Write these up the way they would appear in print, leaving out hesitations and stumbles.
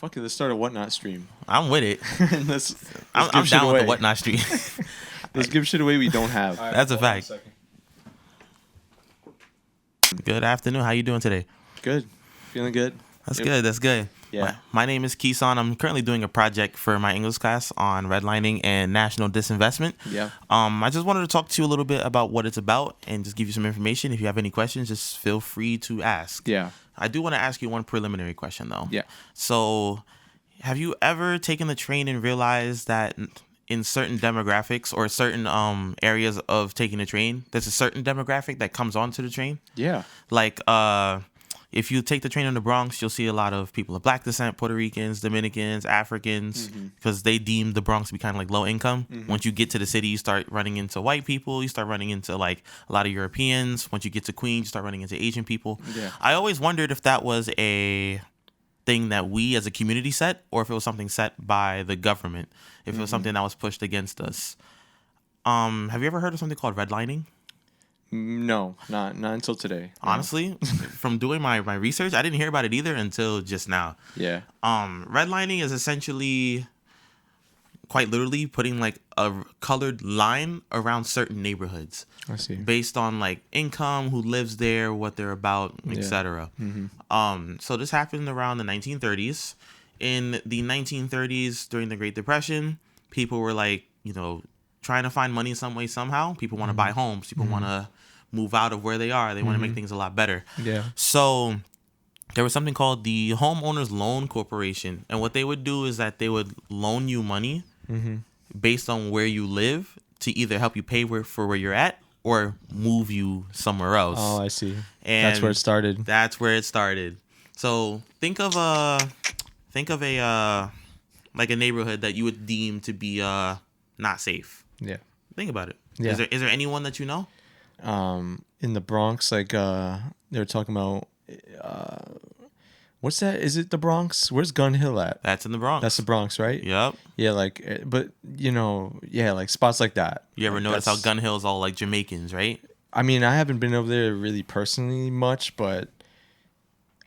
Fuck it, let's start a whatnot stream. I'm with it. let's I'm give shit down away. with the whatnot street. Let's give shit away we don't have. All right, That's a hold on fact. second. Good afternoon. How you doing today? Good. Feeling good? That's Yep. good. That's good. Yeah. My name is Keeson. I'm currently doing a project for my English class on redlining and national disinvestment. Yeah. I just wanted to talk to you a little bit about what it's about and just give you some information. If you have any questions, just feel free to ask. Yeah. I do want to ask you one preliminary question, though. Yeah. So, have you ever taken the train and realized that in certain demographics or certain areas of taking the train, there's a certain demographic that comes onto the train? Yeah. Like, if you take the train in the Bronx, you'll see a lot of people of black descent, Puerto Ricans, Dominicans, Africans, because they deem the Bronx to be kind of like low income. Once you get to the city, you start running into white people. You start running into like a lot of Europeans. Once you get to Queens, you start running into Asian people. Yeah. I always wondered if that was a thing that we as a community set, or if it was something set by the government, if it was something that was pushed against us. Have you ever heard of something called redlining? No, not until today. No. Honestly, from doing my research, I didn't hear about it either until just now. Yeah. Redlining is essentially, quite literally, putting like a colored line around certain neighborhoods I see. based on like income, who lives there, what they're about, etc. So this happened around the 1930s. In the 1930s, during the Great Depression, people were like, trying to find money some way, somehow. People want to buy homes. People want to move out of where they are. They want to make things a lot better. Yeah. So there was something called the Homeowners Loan Corporation. And what they would do is that they would loan you money based on where you live to either help you pay for where you're at or move you somewhere else. Oh, I see. And That's where it started. That's where it started. So think of a like a neighborhood that you would deem to be not safe. Yeah. Think about it. Yeah. Is there anyone that you know? In the Bronx, like they were talking about what's that? Is it the Bronx? Where's Gun Hill at? That's in the Bronx. That's the Bronx, right? Yep. Yeah, like but like spots like that. You ever Like, notice how that's- Gun Hill's all like Jamaicans, right? I mean, I haven't been over there really personally much, but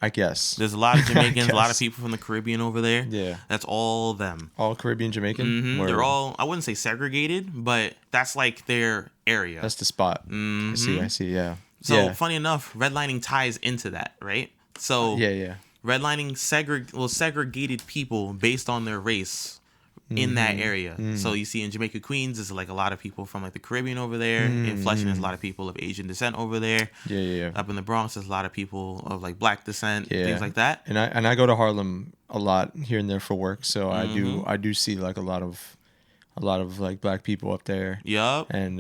I guess. There's a lot of Jamaicans, a lot of guess. people from the Caribbean over there. Yeah. That's all them. All Caribbean Jamaican? They're Word. all, I wouldn't say segregated, but that's like their area. That's the spot. I see, yeah. So yeah. funny enough, redlining ties into that, right? So Yeah. redlining segregated people based on their race in that area. So you see in Jamaica, Queens, there's like a lot of people from like the Caribbean over there. In Flushing, there's a lot of people of Asian descent over there. Yeah. Up in the Bronx, there's a lot of people of like black descent, Yeah. things like that. And I go to Harlem a lot here and there for work, so I do see like a lot of like black people up there. Yup. And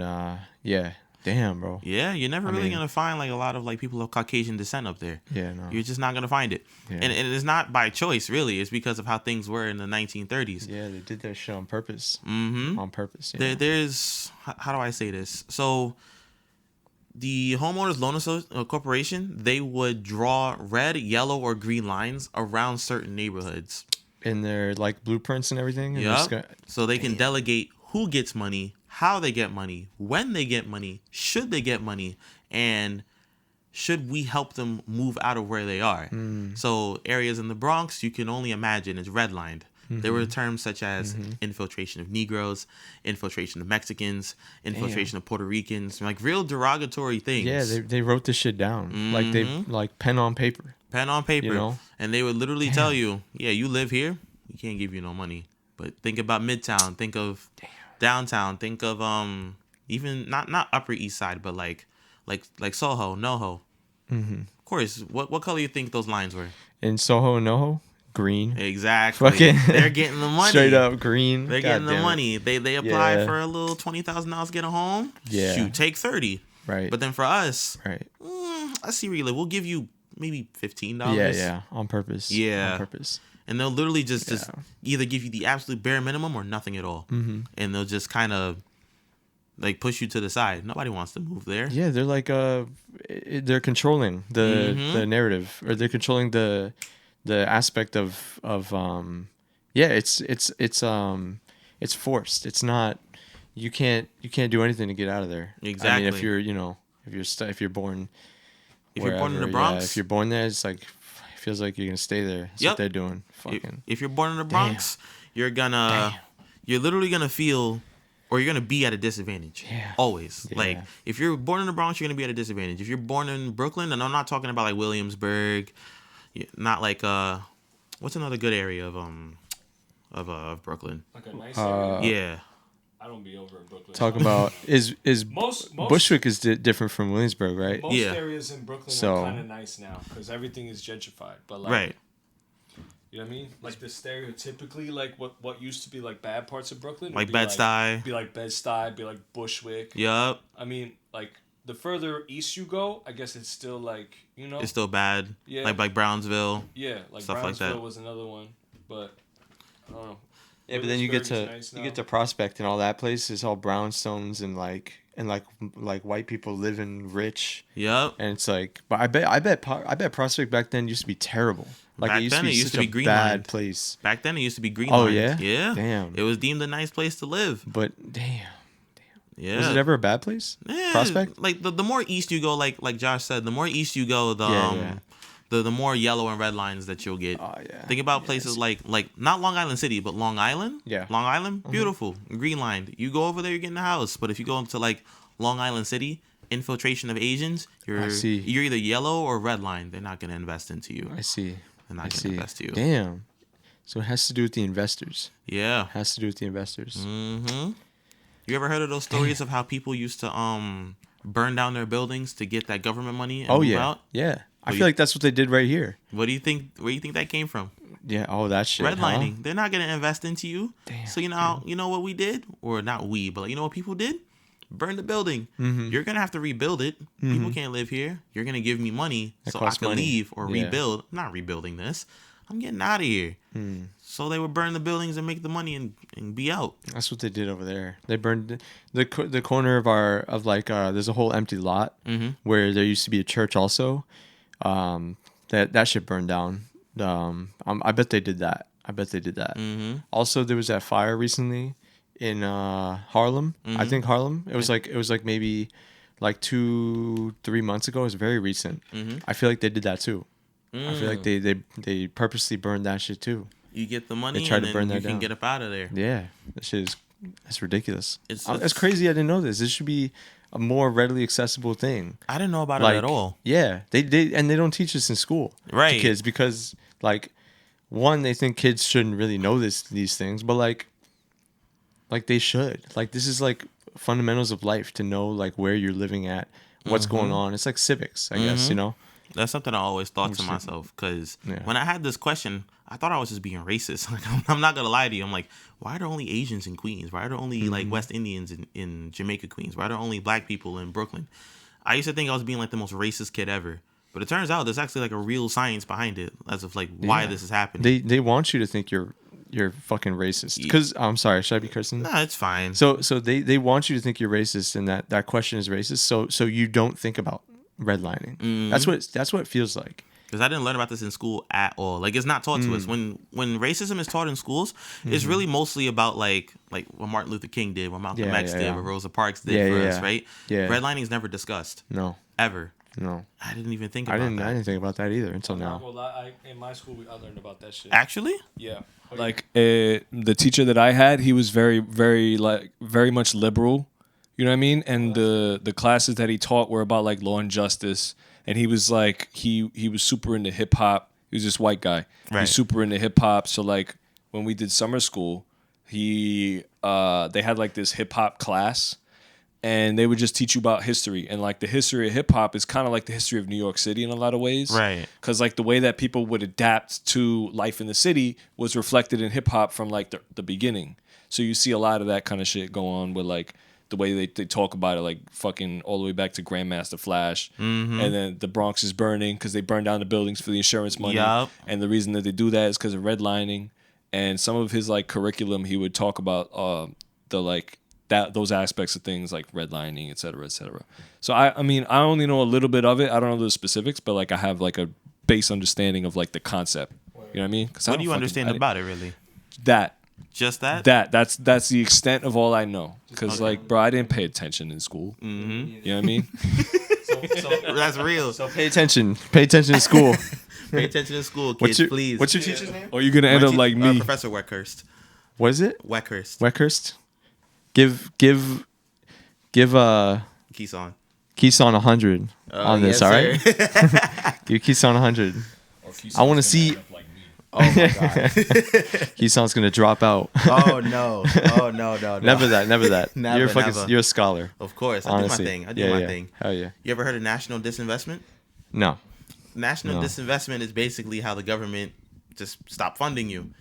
yeah. Damn, bro. Yeah, you're never really gonna find like a lot of like people of Caucasian descent up there. Yeah, no. You're just not gonna find it. Yeah. And it's not by choice, really. It's because of how things were in the 1930s. Yeah, they did that shit on purpose. Mm-hmm. On purpose. Yeah. There's, how do I say this? So the Homeowners Loan Corporation, they would draw red, yellow, or green lines around certain neighborhoods. In their like blueprints and everything. And they're just Yep. So they can delegate who gets money, how they get money, when they get money, should they get money, and should we help them move out of where they are. So areas in the Bronx, you can only imagine, is redlined. There were terms such as infiltration of Negroes, infiltration of Mexicans, infiltration of Puerto Ricans, like real derogatory things. Yeah, they wrote this shit down. Like they like pen on paper. Pen on paper. You know? And they would literally tell you, yeah, you live here, we can't give you no money. But think about Midtown, think of downtown, think of even not Upper East Side, but like Soho, NoHo. Of course, what color you think those lines were? In Soho and NoHo, green. Exactly. Fucking They're getting the money. Straight up green. They're God getting the damn it. money. They apply Yeah. for a little $20,000 to get a home. Yeah. Shoot, take 30. Right. But then for us, Right. I see where you live. We'll give you maybe $15. Yeah. On purpose. Yeah. On purpose. And they'll literally just Yeah. either give you the absolute bare minimum or nothing at all. And they'll just kind of like push you to the side. Nobody wants to move there. Yeah, they're like they're controlling the narrative, or they're controlling the aspect of it's forced. It's not, you can't do anything to get out of there. Exactly. I mean, if you're born If you're born in the wherever, Bronx, if you're born there, it's like feels like you're gonna stay there. That's what they're doing. Fucking. If you're born in the Bronx, you're literally gonna feel, or you're gonna be at a disadvantage. Yeah. Always. Yeah. Like if you're born in the Bronx, you're gonna be at a disadvantage. If you're born in Brooklyn, and I'm not talking about like Williamsburg, not like what's another good area of Brooklyn? Like a nice area. Yeah. I don't be over in Brooklyn. Talking about is most Bushwick is different from Williamsburg, right? Most areas in Brooklyn are kind of nice now because everything is gentrified. But like, right. You know what I mean? Like the stereotypically like what used to be like bad parts of Brooklyn, like Bed-Stuy, be like Bed-Stuy, be like Bushwick. Yup. I mean, like the further east you go, I guess it's still like it's still bad. Yeah. Like Brownsville. Yeah, like stuff Brownsville like that. was another one, but I don't know. Yeah, but then you get to Prospect and all that place is all brownstones and like white people living rich. Yep. And it's like, but I bet Prospect back then used to be terrible. Like back it used then, to be it used such to be a bad greenlined. place. Back then, it used to be green. Oh yeah. Yeah. Damn. It was deemed a nice place to live. But damn. Yeah. Was it ever a bad place? Yeah. Prospect? Like the more east you go, like Josh said, the more east you go, the more yellow and red lines that you'll get. Oh yeah. Think about places like not Long Island City, but Long Island. Yeah. Long Island, beautiful, green lined. You go over there, you're getting a house. But if you go into like Long Island City, infiltration of Asians, you're either yellow or red line. They're not gonna invest into you. I see. They're not gonna invest in you. Damn. So it has to do with the investors. Yeah. It has to do with the investors. Mm-hmm. You ever heard of those stories of how people used to burn down their buildings to get that government money and move out? Yeah. I feel like that's what they did right here. What do you think? Where do you think that came from? Yeah. Oh, that shit. Redlining. Huh? They're not gonna invest into you. Damn. So you know what we did, or not we, but you know what people did? Burn the building. Mm-hmm. You're gonna have to rebuild it. Mm-hmm. People can't live here. You're gonna give me money so I can leave or rebuild. I'm not rebuilding this. I'm getting out of here. So they would burn the buildings and make the money and be out. That's what they did over there. They burned the corner of there's a whole empty lot where there used to be a church also. That shit burned down. I bet they did that. Mm-hmm. Also, there was that fire recently in Harlem. I think Harlem. It was like maybe like 2-3 months ago. It was very recent. I feel like they did that too. I feel like they purposely burned that shit too. You get the money and then you can get up out of there. Yeah, that shit that's ridiculous. It's crazy. I didn't know this. This should be a more readily accessible thing. I didn't know about it at all. Yeah, they and they don't teach this in school to kids because like one, they think kids shouldn't really know these things, but like they should. Like this is like fundamentals of life to know like where you're living at, what's going on. It's like civics, I guess, That's something I always thought to myself because when I had this question, I thought I was just being racist. Like, I'm not gonna lie to you. I'm like, why are there only Asians in Queens? Why are there only like West Indians in Jamaica, Queens? Why are there only black people in Brooklyn? I used to think I was being like the most racist kid ever, but it turns out there's actually like a real science behind it as of like why this is happening. They want you to think you're fucking racist. Because I'm sorry, should I be cursing? No, it's fine. So they want you to think you're racist and that question is racist. So you don't think about redlining. That's what it feels like. Because I didn't learn about this in school at all. Like, it's not taught to us. When racism is taught in schools, it's really mostly about like what Martin Luther King did, what Malcolm X did, what Rosa Parks did for us, right? Yeah. Redlining is never discussed. No. Ever. No. I didn't even think about that. I didn't think about that either until now. Well, in my school, I learned about that shit. Actually? Yeah. Like, the teacher that I had, he was very, very, very much liberal. You know what I mean? And the classes that he taught were about like law and justice. And he was like, he was super into hip hop. He was this white guy. Right. He's super into hip hop. So like when we did summer school, they had like this hip hop class, and they would just teach you about history. And like the history of hip hop is kind of like the history of New York City in a lot of ways. Right. Because like the way that people would adapt to life in the city was reflected in hip hop from like the beginning. So you see a lot of that kind of shit go on with like the way they talk about it, like fucking all the way back to Grandmaster Flash. And then the Bronx is burning because they burn down the buildings for the insurance money. Yep. And the reason that they do that is because of redlining. And some of his like curriculum, he would talk about the like those aspects of things like redlining, et cetera, et cetera. So I mean, I only know a little bit of it. I don't know the specifics, but like I have like a base understanding of like the concept. You know what I mean? What do you understand about it really? Just that? That's the extent of all I know. Because, like, bro, I didn't pay attention in school. You know what I mean? That's real. So pay attention. Pay attention to school. Pay attention to school, kids, please. What's your teacher's name? Or you're gonna end up like me. Professor Weckhurst. What is it? Weckhurst. Weckhurst. Give Keeson. Keeson 100 on this. Yes, All right. sir. Give Keeson 100. I want to see. Oh my god. Keyson's gonna drop out. Oh no. Never that. Never, You're fucking. never. You're a scholar. Of course, Honestly. I do my thing. Hell yeah. You ever heard of national disinvestment? No. National No. disinvestment is basically how the government just stop funding you.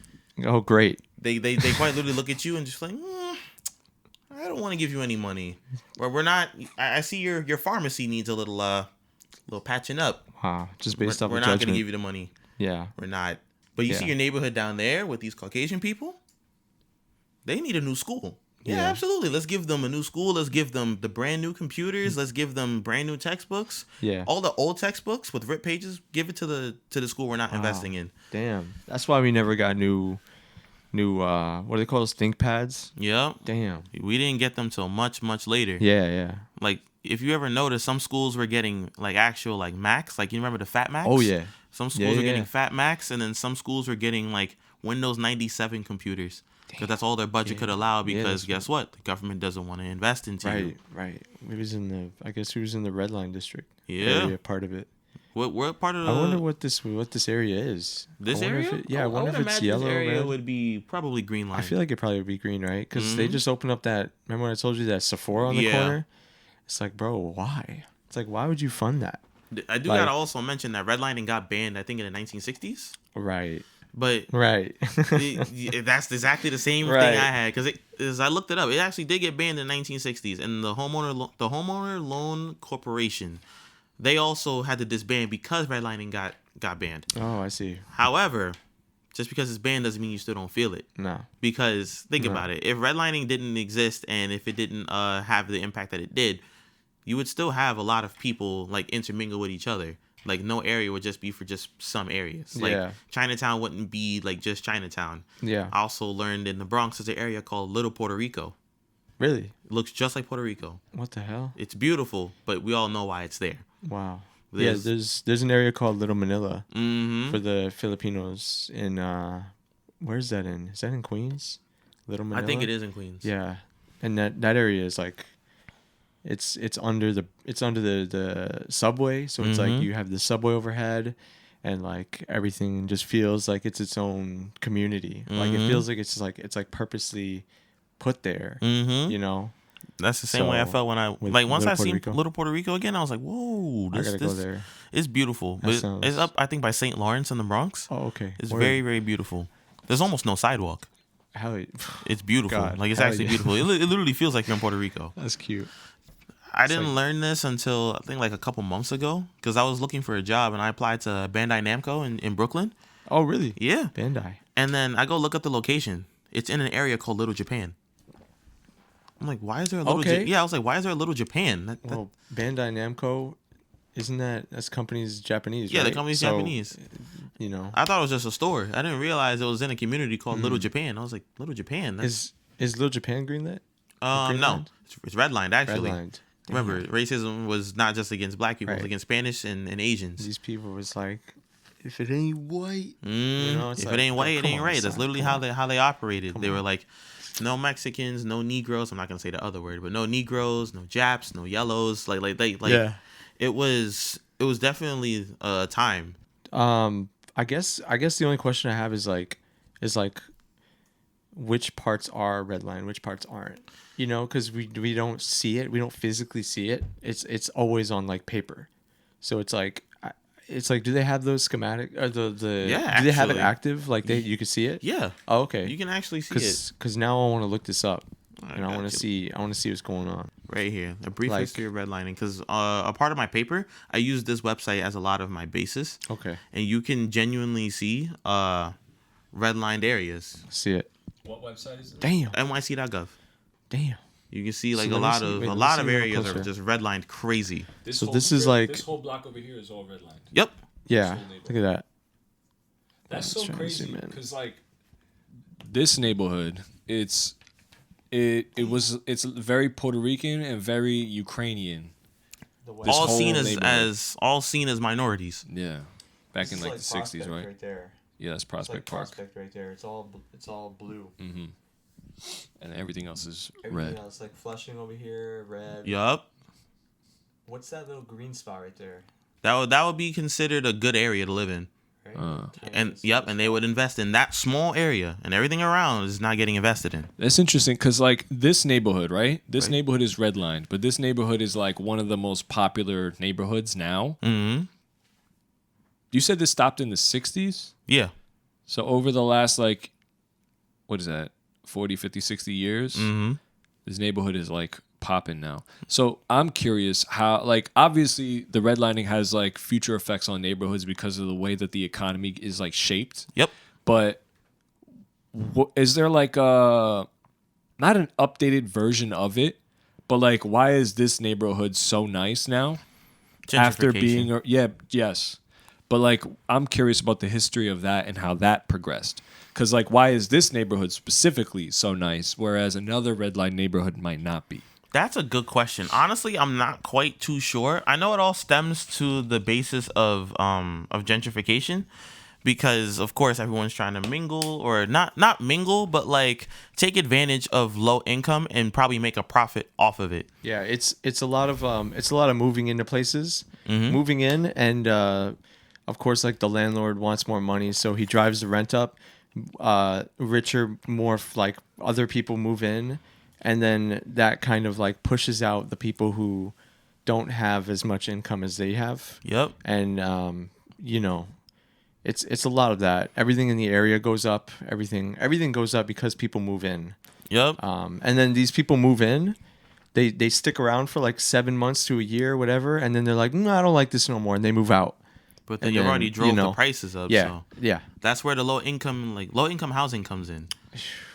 Oh, great. They quite literally look at you and just like, I don't want to give you any money. Or we're not. I see your pharmacy needs a little patching up. Wow. Just based off We're of not going judgment. to give you the money. Yeah. We're not. But you see Yeah. your neighborhood down there with these Caucasian people? They need a new school. Yeah, Yeah. absolutely. Let's give them a new school. Let's give them the brand new computers. Let's give them brand new textbooks. Yeah. All the old textbooks with ripped pages, give it to the school we're not investing in. Damn. That's why we never got new what do they call those ThinkPads? Yep. Damn. We didn't get them till much later. Yeah. Like if you ever noticed, some schools were getting like actual like Macs. Like you remember the Fat Macs? Oh yeah. Some schools were yeah. getting Fat Macs, and then some schools were getting like Windows 97 computers because that's all their budget could allow. Because that's guess what? The government doesn't want to invest into you. Right. We was in the. I guess we was in the Redline district. Yeah. Area, part of it. What part of the? I wonder what this area is. This I wonder area? If I wonder would if it's imagine yellow. This area red. would be probably green line. I feel like it probably would be green, right? Because they just opened up that. Remember when I told you that Sephora on the Yeah. corner? It's like, bro, why? It's like, why would you fund that? I do gotta also mention that redlining got banned. I think in the 1960s. Right. But Right. that's exactly the same Right. thing I had because I looked it up. It actually did get banned in the 1960s, and the homeowner loan corporation, they also had to disband because redlining got banned. Oh, I see. However, just because it's banned doesn't mean you still don't feel it. No. Because think about it, if redlining didn't exist and if it didn't have the impact that it did, you would still have a lot of people like intermingle with each other. Like no area would just be for just some areas. Like Yeah. Chinatown wouldn't be like just Chinatown. Yeah. I also learned in the Bronx there's an area called Little Puerto Rico. Really? It looks just like Puerto Rico. What the hell? It's beautiful, but we all know why it's there. Wow. There's- Yeah, there's an area called Little Manila Mm-hmm. for the Filipinos in where's that in? Is that in Queens? Little Manila? I think it is in Queens. Yeah. And that area is like it's under the subway, so it's like you have the subway overhead and like everything just feels like it's its own community. Like it feels like it's like purposely put there. Mm-hmm. You know? That's the same way I So, felt when I with like once Little I Puerto seen Rico? Little Puerto Rico again. I was like, whoa, I this gotta go there. it's beautiful. That But sounds- it's up, I think, by St. Lawrence in the Bronx. Oh, okay. It's Word. very, very beautiful. There's almost no sidewalk. Hell yeah. It's beautiful. God, like it's hell actually yeah. beautiful. It literally feels like you're in Puerto Rico. That's cute. I didn't learn this until I think like a couple months ago because I was looking for a job and I applied to Bandai Namco in Brooklyn. Oh, really? Yeah. Bandai. And then I go look up the location. It's in an area called Little Japan. I'm like, why is there a little? Okay. Yeah, I was like, why is there a Little Japan? That- Well, Bandai Namco, isn't that's company's Japanese? yeah, right? the company's So, Japanese. You know, I thought it was just a store. I didn't realize it was in a community called Little Japan. I was like, Little Japan. That's, is Little Japan greenlit? no, Greenland? it's redlined actually. Redlined. Remember, racism was not just against black people; it was Right. against Spanish and Asians. These people was like, if it ain't white, it's If like, it ain't white, it come ain't on, right. That's son, literally come how they operated. They were like, no Mexicans, no Negroes. I'm not gonna say the other word, but no Negroes, no Japs, no yellows. Yeah. It was definitely a time. I guess the only question I have is like, which parts are redline, which parts aren't. You know, because we don't see it, we don't physically see it. It's always on like paper, so it's like. Do they have those schematic or the Yeah, do they have it actually. active like you can see it? Yeah. Oh, okay. You can actually see it Because now I want to look this up, and I got want to you. see what's going on. right here. A brief Like- history of redlining. Because a part of my paper, I use this website as a lot of my basis. Okay, And you can genuinely see redlined areas. see it. What website is it? Damn, NYC.gov. damn. You can see like So a let me lot see- of wait, a let me lot see of a little areas are closer. just redlined crazy. So this is like- this whole block over here is all redlined. Yep. Yeah, whole look at that. That's Let's so try to crazy zoom in. because like this neighborhood, it's very Puerto Rican and very Ukrainian. This all whole seen neighborhood. all seen as minorities. Yeah, back in like the '60s, right? Right there. Yeah, that's It's like Prospect Park, Prospect right there. It's all blue. and everything else is Everything red. else like Flushing over here, red. Yup. What's that little green spot right there? That would be considered a good area to live in. Right? Tiny And little yep, and they would invest in that small area, and everything around is not getting invested in. That's interesting because like this neighborhood, right? This Right. neighborhood is redlined, but this neighborhood is like one of the most popular neighborhoods now. Mm-hmm. You said this stopped in the '60s? Yeah. So over the last like, what is that, 40, 50, 60 years, this neighborhood is like popping now. So I'm curious how, like, obviously the redlining has like future effects on neighborhoods because of the way that the economy is like shaped. Yep. But is there like a, not an updated version of it, but like why is this neighborhood so nice now? After being, yes. But like, I'm curious about the history of that and how that progressed. Because like, why is this neighborhood specifically so nice, whereas another red line neighborhood might not be? That's a good question. Honestly, I'm not quite too sure. I know it all stems to the basis of gentrification, because of course everyone's trying to mingle, or not mingle, but like take advantage of low income and probably make a profit off of it. Yeah, it's a lot of moving into places, moving in, and of course, like the landlord wants more money, so he drives the rent up. Richer, more like other people move in, and then that kind of like pushes out the people who don't have as much income as they have. Yep. And you know, it's a lot of that. Everything in the area goes up. Everything goes up because people move in. Yep. And then these people move in. They stick around for like 7 months to a year, whatever, and then they're like, I don't like this no more, and they move out. But then And you then, already drove you know, the prices up. Yeah, So yeah, that's where the low income housing comes in.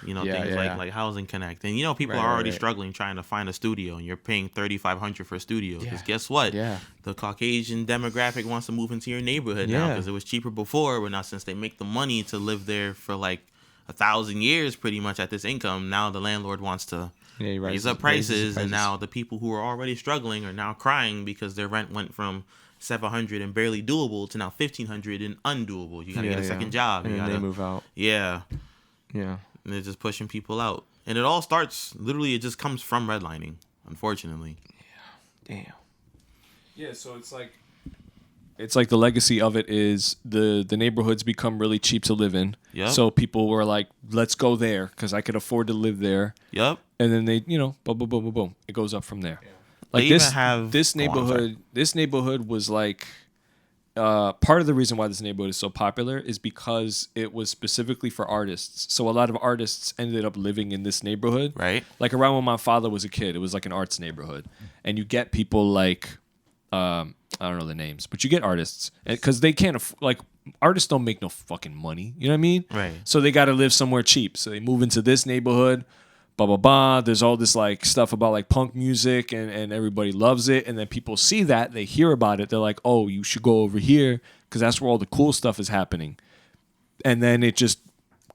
You know, Yeah, things yeah. like Housing Connect. And you know, people Right, are already right. struggling trying to find a studio, and you're paying $3,500 for a studio. Because Yeah. guess what? Yeah. The Caucasian demographic wants to move into your neighborhood now, Yeah. because it was cheaper before, but now since they make the money to live there for like 1,000 years pretty much at this income, now the landlord wants to Yeah, he raise raises- up raises prices, the and prices. now the people who are already struggling are now crying because their rent went from $700 and barely doable to now $1,500 and undoable. You gotta Yeah, get a yeah. second job. and You then gotta, they move out. yeah, Yeah, and they're just pushing people out. And it all starts, literally, it just comes from redlining, unfortunately. damn. Yeah, so it's like the legacy of it is the neighborhoods become really cheap to live in. Yep. So people were like, let's go there because I could afford to live there. Yep. And then they, boom, boom, boom, boom, boom. It goes up from there. Like They even have- this go on, I'm sorry. neighborhood. This neighborhood was like part of the reason why this neighborhood is so popular is because it was specifically for artists. So a lot of artists ended up living in this neighborhood. Right. Like around when my father was a kid, it was like an arts neighborhood, and you get people like I don't know the names, but you get artists because they can't like artists don't make no fucking money. You know what I mean? Right. So they got to live somewhere cheap. So they move into this neighborhood. Blah blah blah. There's all this like stuff about like punk music, and everybody loves it. And then people see that, they hear about it. They're like, oh, you should go over here because that's where all the cool stuff is happening. And then it just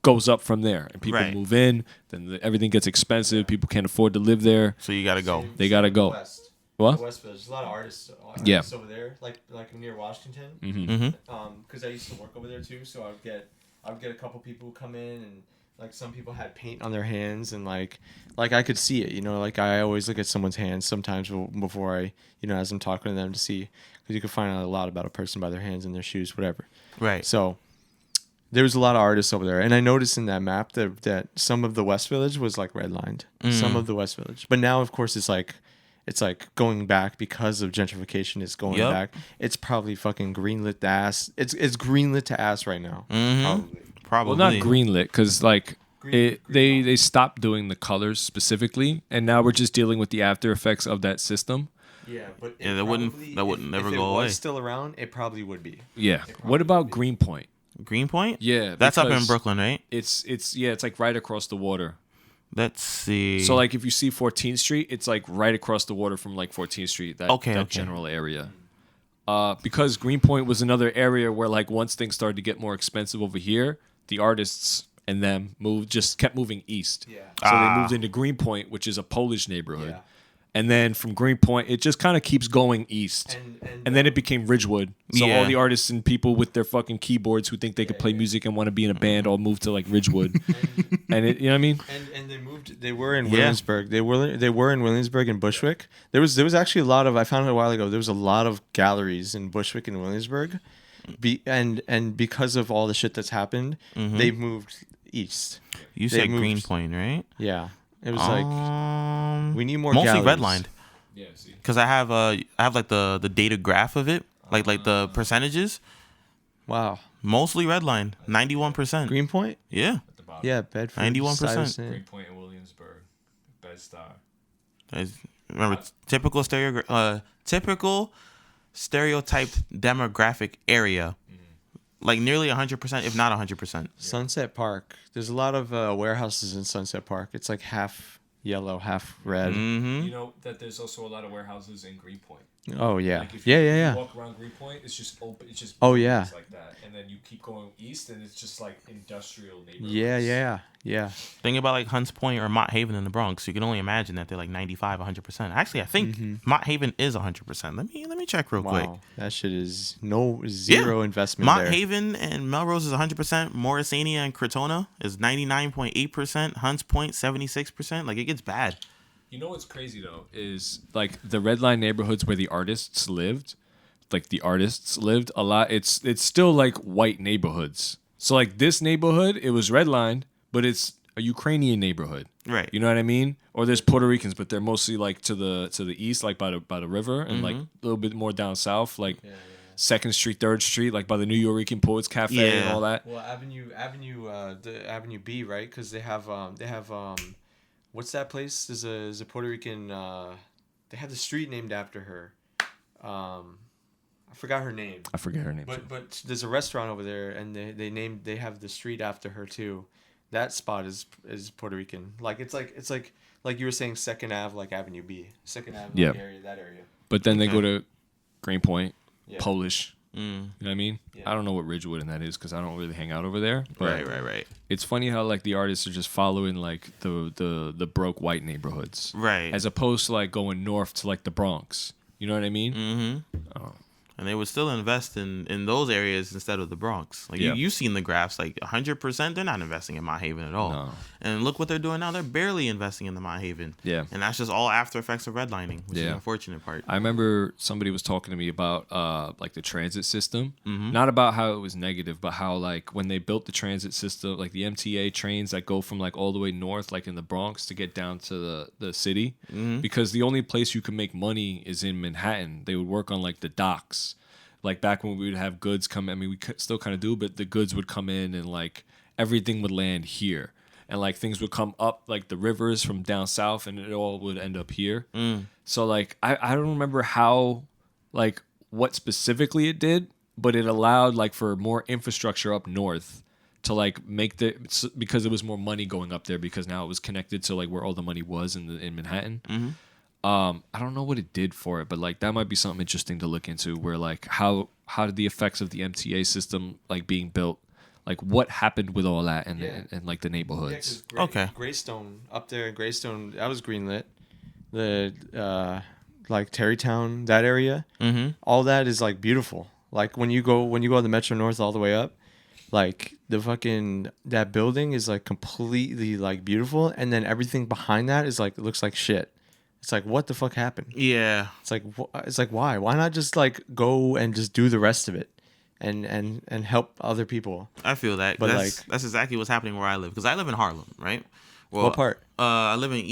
goes up from there, and people Right. move in. Then everything gets expensive. People can't afford to live there. So you gotta go. They gotta go. West. What? West Village. There's a lot of artists Yeah. over there, like near Washington. Mm-hmm. Because I used to work over there too, so I would get a couple people who come in, and like some people had paint on their hands, and like I could see it, like I always look at someone's hands sometimes before I, as I'm talking to them to see, because you can find out a lot about a person by their hands and their shoes, whatever. Right. So there was a lot of artists over there, and I noticed in that map that some of the West Village was like redlined, some of the West Village, but now of course it's like going back because of gentrification. It's going Yep. back. It's probably fucking greenlit to ass. It's greenlit to ass right now. Probably. Probably. Well, not greenlit because like Green they stopped doing the colors specifically, and now we're just dealing with the after effects of that system. Yeah, but it Yeah, that wouldn't never if go it away. was still around, it probably would be. Yeah. probably What about would be. Greenpoint? Greenpoint? Yeah, That's up in because Brooklyn, right? It's like right across the water. Let's see. So like if you see 14th Street, it's like right across the water from like 14th Street, that Okay. general area. Because Greenpoint was another area where like once things started to get more expensive over here, the artists and them kept moving east. Yeah. So they moved into Greenpoint, which is a Polish neighborhood. Yeah. And then from Greenpoint, it just kind of keeps going east. And then it became Ridgewood. So all the artists and people with their fucking keyboards who think they could play music and want to be in a band all moved to like Ridgewood. And it, you know what I mean? And they moved. They were in Williamsburg. They were in Williamsburg and Bushwick. There was actually a lot of. I found it a while ago. There was a lot of galleries in Bushwick and Williamsburg, and because of all the shit that's happened, they moved east. You said Greenpoint, right? Yeah. It was like we need more mostly galleries. redlined. Yeah, see. Because I have like the data graph of it, like the percentages. Wow. Mostly redlined, 91%. Greenpoint? Yeah. Yeah, Bedford. 91%. Stuyvesant. Greenpoint and Williamsburg. Bed-Stuy. Remember, typical stereotyped demographic area. Like nearly 100%, if not 100%. Sunset Park. There's a lot of warehouses in Sunset Park. It's like half yellow, half red. Mm-hmm. You know that there's also a lot of warehouses in Greenpoint. Oh yeah, Like if yeah. you walk around Greenpoint, it's just open. It's just Yeah, like that, and then you keep going east, and it's just like industrial neighborhoods. yeah. Think about like Hunts Point or Mott Haven in the Bronx. You can only imagine that they're like 95, 100%. Actually, I think Mott Haven is 100%. Let me check real quick. Wow, that shit is zero investment. Mott there. Haven and Melrose is 100%. Morrisania and Crotona is 99.8%. Hunts Point 76%. Like it gets bad. You know what's crazy though is like the red line neighborhoods where the artists lived, a lot. It's still like white neighborhoods. So like this neighborhood, it was redlined, but it's a Ukrainian neighborhood, right? You know what I mean? Or there's Puerto Ricans, but they're mostly like to the east, like by the river, and like a little bit more down south, like 2nd Street, 3rd Street, like by the New York Poets Cafe and all that. Well, the Avenue B, right? Because they have what's that place? There's a Puerto Rican. They have the street named after her. I forgot her name. I forget her name. But there's a restaurant over there, and they have the street after her too. That spot is Puerto Rican. Like it's like you were saying 2nd Ave, like Avenue B, 2nd Ave area, that area. But then they go to Greenpoint, Yeah. Polish. You know what I mean? Yeah. I don't know what Ridgewood and that is because I don't really hang out over there. But Right. It's funny how like the artists are just following like the broke white neighborhoods, Right. as opposed to like going north to like the Bronx. You know what I mean? Mm-hmm. Oh. And they would still invest in those areas instead of the Bronx. Like you've seen the graphs, like 100%, they're not investing in Mott Haven at all. No. And look what they're doing now. They're barely investing in the Mott Haven. Yeah. And that's just all after effects of redlining, which is the unfortunate part. I remember somebody was talking to me about like the transit system, not about how it was negative, but how like when they built the transit system, like the MTA trains that go from like all the way north, like in the Bronx to get down to the city, because the only place you can make money is in Manhattan. They would work on like the docks. Like back when we would have goods come, I mean, we still kind of do, but the goods would come in and like everything would land here. And like things would come up like the rivers from down south and it all would end up here. So like I don't remember how, like what specifically it did, but it allowed like for more infrastructure up north to like make because there was more money going up there because now it was connected to like where all the money was in Manhattan. I don't know what it did for it, but like that might be something interesting to look into. Where like how did the effects of the MTA system like being built, like what happened with all that and like the neighborhoods. Okay. Greystone up there in Greystone, that was greenlit. The like Terrytown, that area, all that is like beautiful. Like when you go on the Metro North all the way up, like the fucking that building is like completely like beautiful, and then everything behind that is like looks like shit. It's like, what the fuck happened? Yeah. It's like why? Why not just like go and just do the rest of it, and help other people? I feel that. But that's exactly what's happening where I live, because I live in Harlem, right? Well, what part? I live in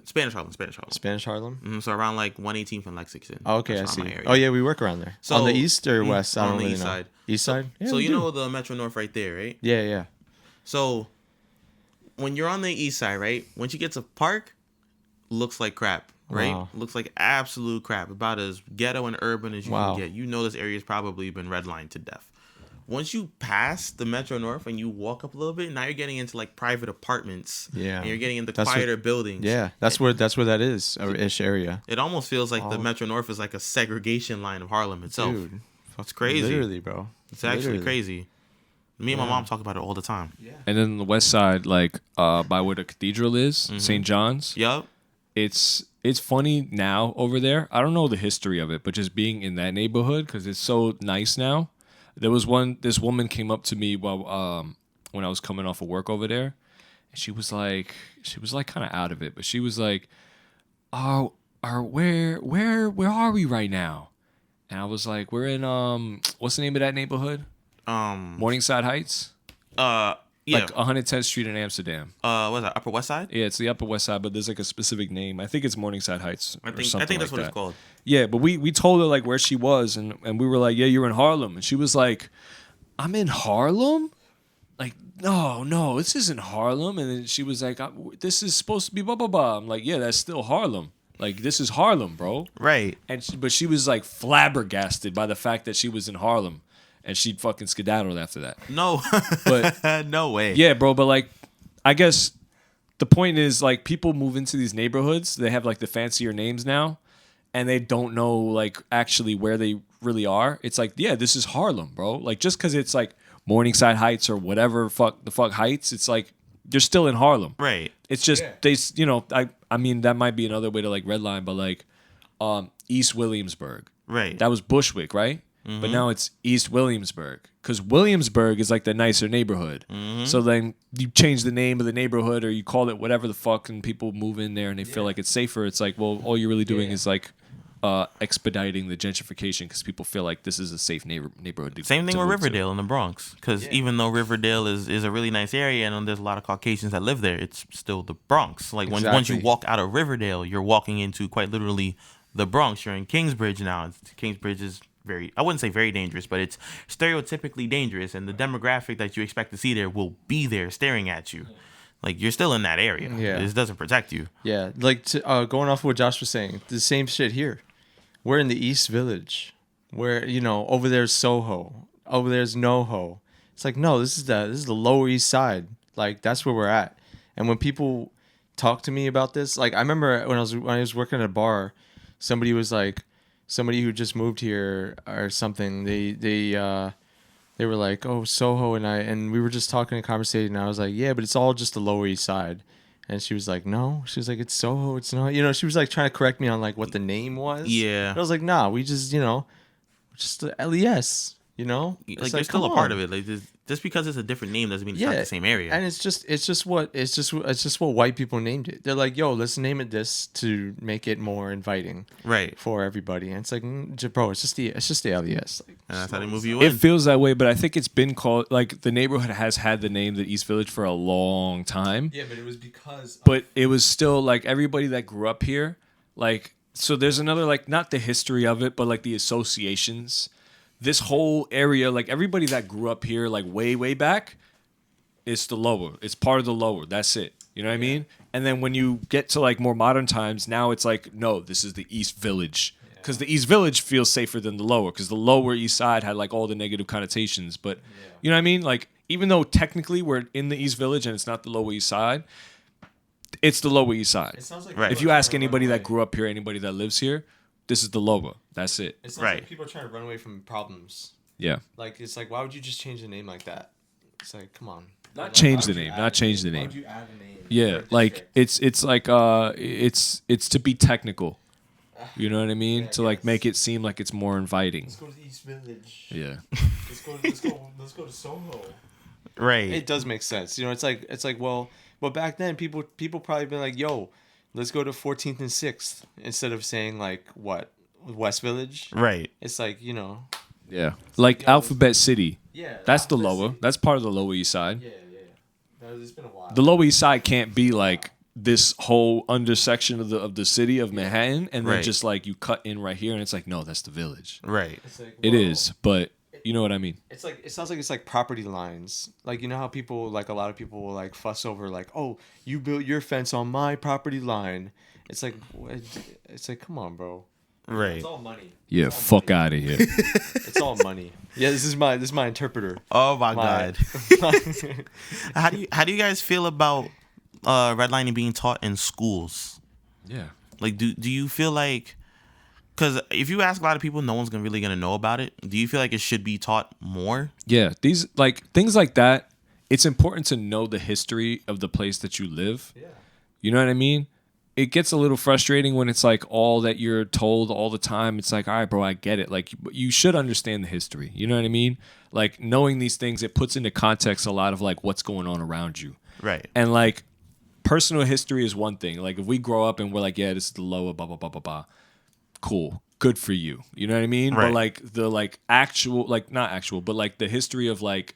Spanish Harlem. Spanish Harlem. So around like 118th and Lexington. Oh, okay, I That's see. around my area. Oh yeah, we work around there. So on the east or west? I don't on the really east know. side. East side. Yeah, So we you do. know the Metro North right there, right? Yeah. So when you're on the east side, right? Once you get to Park, looks like crap, right? Wow. Looks like absolute crap. About as ghetto and urban as you Wow. can get. You know this area's probably been redlined to death. Once you pass the Metro North and you walk up a little bit, now you're getting into like private apartments. Yeah. And you're getting into That's quieter buildings. Yeah, that's where that is, ish area. It almost feels like the Metro North is like a segregation line of Harlem itself. Dude, It's crazy. Literally, bro. It's actually Literally. crazy. Me and my mom talk about it all the time. Yeah. And then the west side, like by where the cathedral is, St. John's. Yup. it's funny now over there. I don't know the history of it, but just being in that neighborhood because it's so nice now. There was this woman came up to me while when I was coming off of work over there, and she was like kind of out of it, but she was like, "Oh, where are we right now?" And I was like, "We're in what's the name of that neighborhood? Morningside Heights." Yeah. Like 110th Street in Amsterdam. What's that? Upper West Side? Yeah, it's the Upper West Side, but there's like a specific name. I think it's Morningside Heights. I or think something that's like what that. it's called. Yeah, but we told her like where she was, and we were like, "Yeah, you're in Harlem," and she was like, "I'm in Harlem." Like, no, this isn't Harlem. And then she was like, "This is supposed to be blah blah blah." I'm like, "Yeah, that's still Harlem. Like, this is Harlem, bro." Right. And but she was like flabbergasted by the fact that she was in Harlem, and she fucking skedaddled after that. No. But no way. yeah, bro. But like, I guess the point is like people move into these neighborhoods. They have like the fancier names now, and they don't know like actually where they really are. It's like, yeah, this is Harlem, bro. Like just because it's like Morningside Heights or whatever the fuck Heights, it's like you're still in Harlem. Right. It's just I mean that might be another way to like redline, but like East Williamsburg. Right. That was Bushwick, right? But now it's East Williamsburg because Williamsburg is like the nicer neighborhood. So then you change the name of the neighborhood or you call it whatever the fuck, and people move in there and they feel like it's safer. It's like, well, all you're really doing is like expediting the gentrification because people feel like this is a safe neighborhood. Same thing to with move to. Riverdale in the Bronx, because even though Riverdale is a really nice area and there's a lot of Caucasians that live there, it's still the Bronx. Like once you walk out of Riverdale, you're walking into quite literally the Bronx. You're in Kingsbridge now. Kingsbridge is I wouldn't say very dangerous, but it's stereotypically dangerous, and the demographic that you expect to see there will be there staring at you. Like, you're still in that area. Yeah. This doesn't protect you. Yeah, like going off of what Josh was saying, the same shit here. We're in the East Village, where over there's Soho, over there's NoHo. It's like, no, this is the Lower East Side. Like that's where we're at. And when people talk to me about this, like I remember when I was working at a bar, somebody was like, somebody who just moved here or something. They were like, oh, Soho, and we were just talking and conversating. And I was like, yeah, but it's all just the Lower East Side. And she was like, no. She was like, it's Soho. It's not. She was like trying to correct me on like what the name was. Yeah. And I was like, nah, we just just the LES. Like you're still a part of it. Like just because it's a different name doesn't mean it's not the same area. And it's just what white people named it. They're like, yo, let's name it this to make it more inviting, right, for everybody. And it's like, bro, it's just the LES. Like, and that's how they move you in. It feels that way, but I think it's been called like the neighborhood has had the name the East Village for a long time. Yeah, but it was because. But it was still like everybody that grew up here, like so. There's another like not the history of it, but like the associations. This whole area, like everybody that grew up here, like way back, it's the Lower. It's part of the Lower. That's it. You know what I mean? And then when you get to like more modern times, now it's like, no, this is the East Village. Because the East Village feels safer than the Lower. Because the Lower East Side had like all the negative connotations. But you know what I mean? Like even though technically we're in the East Village and it's not the Lower East Side, it's the Lower East Side. It sounds like right. If you ask anybody that grew up here, anybody that lives here, this is the Lower. That's it. It sounds like people are trying to run away from problems. Yeah. Like it's like, why would you just change the name like that? It's like, come on. Not change the name. Not change the name. Why would you add a name? Yeah, like it's like it's to be technical. You know what I mean? Yeah, to like make it seem like it's more inviting. Let's go to the East Village. Yeah. Let's go to Soho. Right. It does make sense. It's like well back then people probably been like, yo, let's go to 14th and 6th instead of saying like what West Village. Right. It's like Yeah. Like Alphabet City. Yeah. That's the Lower. That's part of the Lower East Side. Yeah. It's been a while. The Lower East Side can't be like this whole undersection of the city of Manhattan, and then just like you cut in right here, and it's like, no, that's the Village. Right. It's like, It is, but you know what I mean. It's like it sounds like it's like property lines. Like how people like a lot of people will like fuss over like, oh, you built your fence on my property line. It's like come on, bro. Right. It's all money. Yeah, fuck out of here. It's all money. Yeah, this is my interpreter. Oh my God. How do you guys feel about redlining being taught in schools? Yeah. Like, do you feel like, because if you ask a lot of people, no one's really gonna know about it. Do you feel like it should be taught more? Yeah, these like things like that. It's important to know the history of the place that you live. Yeah. You know what I mean? it gets a little frustrating when it's like all that you're told all the time. It's like, all right, bro, I get it. Like, you should understand the history. You know what I mean? Like, knowing these things, it puts into context a lot of like what's going on around you. Right. And like, personal history is one thing. Like, if we grow up and we're like, yeah, this is the lower, blah blah blah blah blah. Cool, good for you. You know what I mean? Right. But like the like actual, like not actual, but like the history of like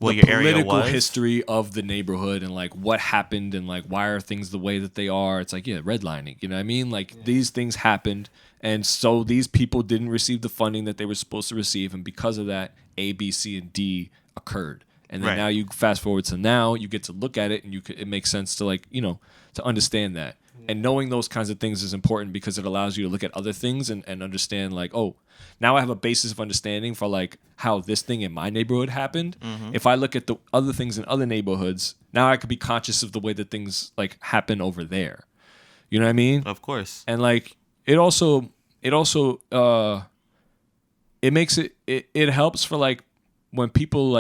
Well, the your area political was history of the neighborhood and like what happened and like why are things the way that they are. It's like, yeah, redlining. You know what I mean? Like these things happened, and so these people didn't receive the funding that they were supposed to receive, and because of that, A, B, C, and D occurred. And then Right. now you fast forward to now, you get to look at it, and it makes sense to like, you know, to understand that. And knowing those kinds of things is important because it allows you to look at other things and understand like, oh, now I have a basis of understanding for like how this thing in my neighborhood happened. If I look at the other things in other neighborhoods, now I could be conscious of the way that things like happen over there. You know what I mean? Of course. And like it also it makes it helps for like when people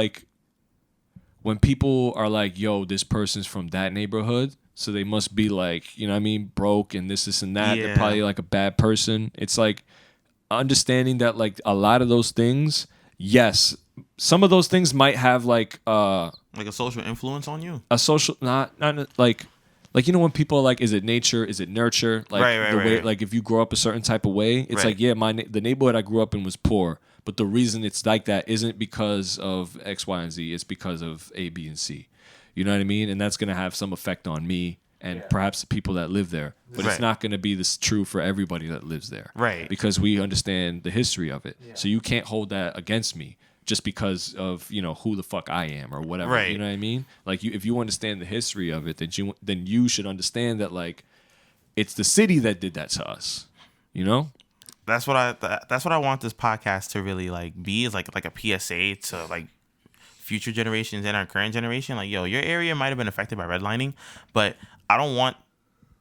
are like, yo, this person's from that neighborhood, so they must be like, you know what I mean, broke and this and that. Yeah. They're probably like a bad person. It's like understanding that like a lot of those things, yes, some of those things might have like Like a social influence on you. a social not like you know when people are like, is it nature, is it nurture, like Right, the way right. like if you grow up a certain type of way, it's Right. like, yeah, the neighborhood I grew up in was poor, but the reason it's like that isn't because of X, Y, and Z, it's because of A, B, and C. You know what I mean? And that's gonna have some effect on me and perhaps the people that live there, but Right. it's not gonna be this true for everybody that lives there, Right. because we understand the history of it. So you can't hold that against me just because of, you know, who the fuck I am or whatever. Right. You know what I mean? Like, if you understand the history of it, then you should understand that like it's the city that did that to us. You know? That's what I want this podcast to really like be, is like a PSA to like future generations and our current generation. Like, yo, your area might have been affected by redlining, but I don't want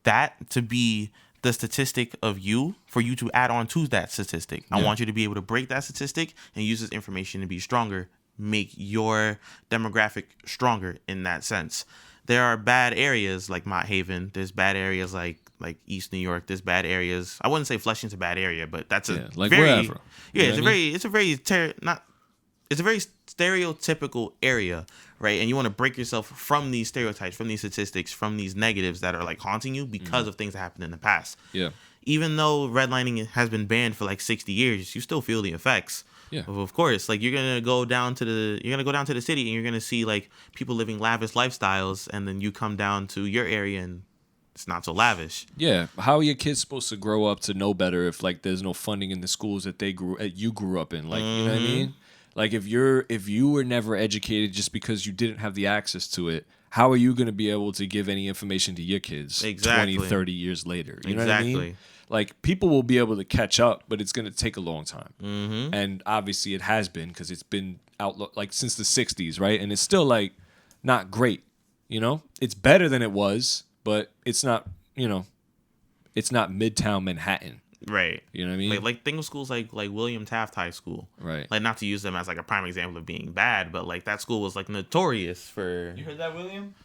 that to be the statistic of you for you to add on to that statistic. I want you to be able to break that statistic and use this information to be stronger, make your demographic stronger in that sense. There are bad areas like Mott Haven. There's bad areas like East New York. There's bad areas. I wouldn't say Flushing's a bad area, but that's a like very, wherever. yeah, You know what I mean? it's a very stereotypical area, right? And you want to break yourself from these stereotypes, from these statistics, from these negatives that are like haunting you because of things that happened in the past. Yeah. Even though redlining has been banned for like 60 years, you still feel the effects. Yeah. Of course, like you're gonna go down to the city and you're gonna see like people living lavish lifestyles, and then you come down to your area and it's not so lavish. Yeah. How are your kids supposed to grow up to know better if like there's no funding in the schools that you grew up in? Like, you know what I mean? Like if you were never educated just because you didn't have the access to it, how are you going to be able to give any information to your kids Exactly. 20, 30 years later? You know Exactly. what I mean? Like people will be able to catch up, but it's going to take a long time. Mm-hmm. And obviously it has been, because it's been out like since the 60s, right? And it's still like not great, you know? It's better than it was, but it's not, you know, it's not Midtown Manhattan. Right. You know what I mean? Like think of schools like William Taft High School. Right. Like, not to use them as like a prime example of being bad, but like that school was like notorious for. You heard that, William?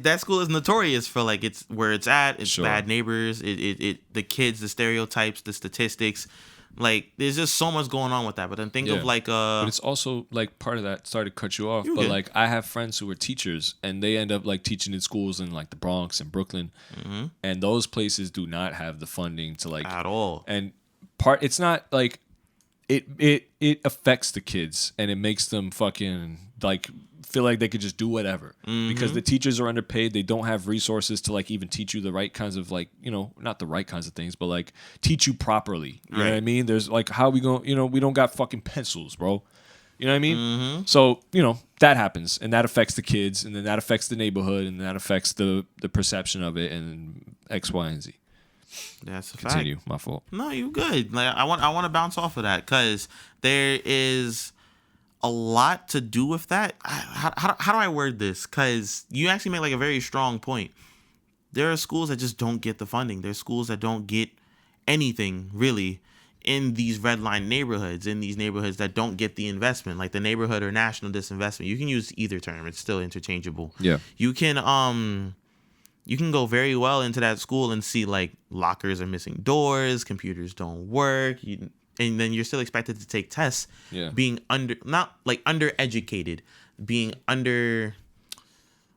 That school is notorious for like it's where it's at. It's Sure. bad neighbors. The kids, the stereotypes, the statistics. Like there's just so much going on with that. But then think Yeah. of like But it's also like part of that. Sorry to cut you off, You're but good. like I have friends who are teachers, and they end up like teaching in schools in like the Bronx and Brooklyn, and those places do not have the funding to like. at all. And it's not like it affects the kids, and it makes them fucking like feel like they could just do whatever because the teachers are underpaid. They don't have resources to like even teach you the right kinds of like, you know, not the right kinds of things, but like teach you properly. You know what I Right. mean? There's like, how we going, you know, we don't got fucking pencils, bro. You know what I mean? So, you know, that happens, and that affects the kids, and then that affects the neighborhood, and that affects the perception of it, and X, Y, and Z. That's a Continue. fact. My fault. No, you good. Like I want to bounce off of that because there is a lot to do with that. How do I word this? Because you actually make like a very strong point. There are schools that just don't get the funding. There's schools that don't get anything really in these red line neighborhoods, in these neighborhoods that don't get the investment, like the neighborhood or national disinvestment. You can use either term. It's still interchangeable. Yeah. You can you can go very well into that school and see like lockers are missing doors, computers don't work, and then you're still expected to take tests. Yeah. Being not like undereducated, being under,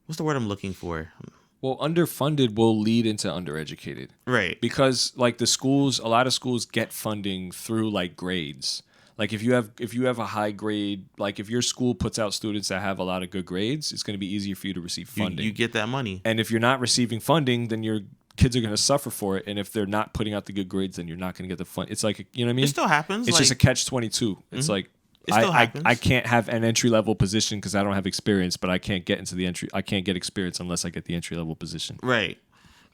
what's the word I'm looking for? Well, underfunded will lead into undereducated. Right. Because like a lot of schools get funding through like grades. Like if you have a high grade, like if your school puts out students that have a lot of good grades, it's going to be easier for you to receive funding. You get that money. And if you're not receiving funding, then your kids are going to suffer for it. And if they're not putting out the good grades, then you're not going to get the fund. It's like, you know what I mean? It still happens. It's just a catch-22. It's like, It still happens. I can't have an entry level position because I don't have experience, but I can't get into the entry. I can't get experience unless I get the entry level position. Right.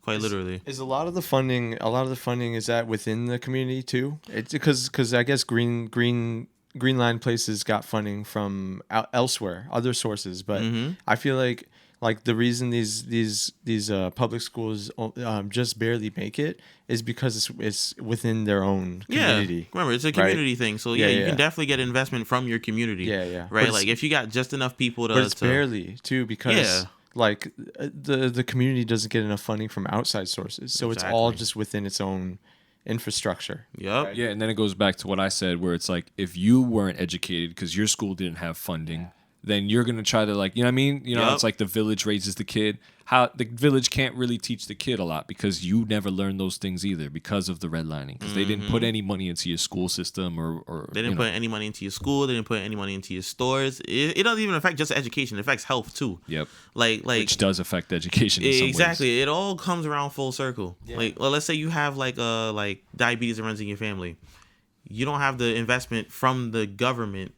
Quite literally. Is a lot of the funding is that within the community too? It's because I guess Green Line places got funding from elsewhere, other sources, but I feel like the reason these public schools just barely make it is because it's within their own community. Yeah, remember it's a community thing, so you can definitely get investment from your community. Yeah. Right, like if you got just enough people to. But it's barely too because like the community doesn't get enough funding from outside sources, so it's all just within its own infrastructure. Yep. Yeah, and then it goes back to what I said, where it's like if you weren't educated because your school didn't have funding, then you're gonna try to like, you know what I mean? You know, it's like the village raises the kid. How the village can't really teach the kid a lot because you never learned those things either because of the redlining, because they didn't put any money into your school system or they didn't put any money into your school. They didn't put any money into your stores. It doesn't even affect just education. It affects health too. Yep. Like which does affect education. In some exactly. ways. It all comes around full circle. Yeah. Like, well, let's say you have like diabetes that runs in your family. You don't have the investment from the government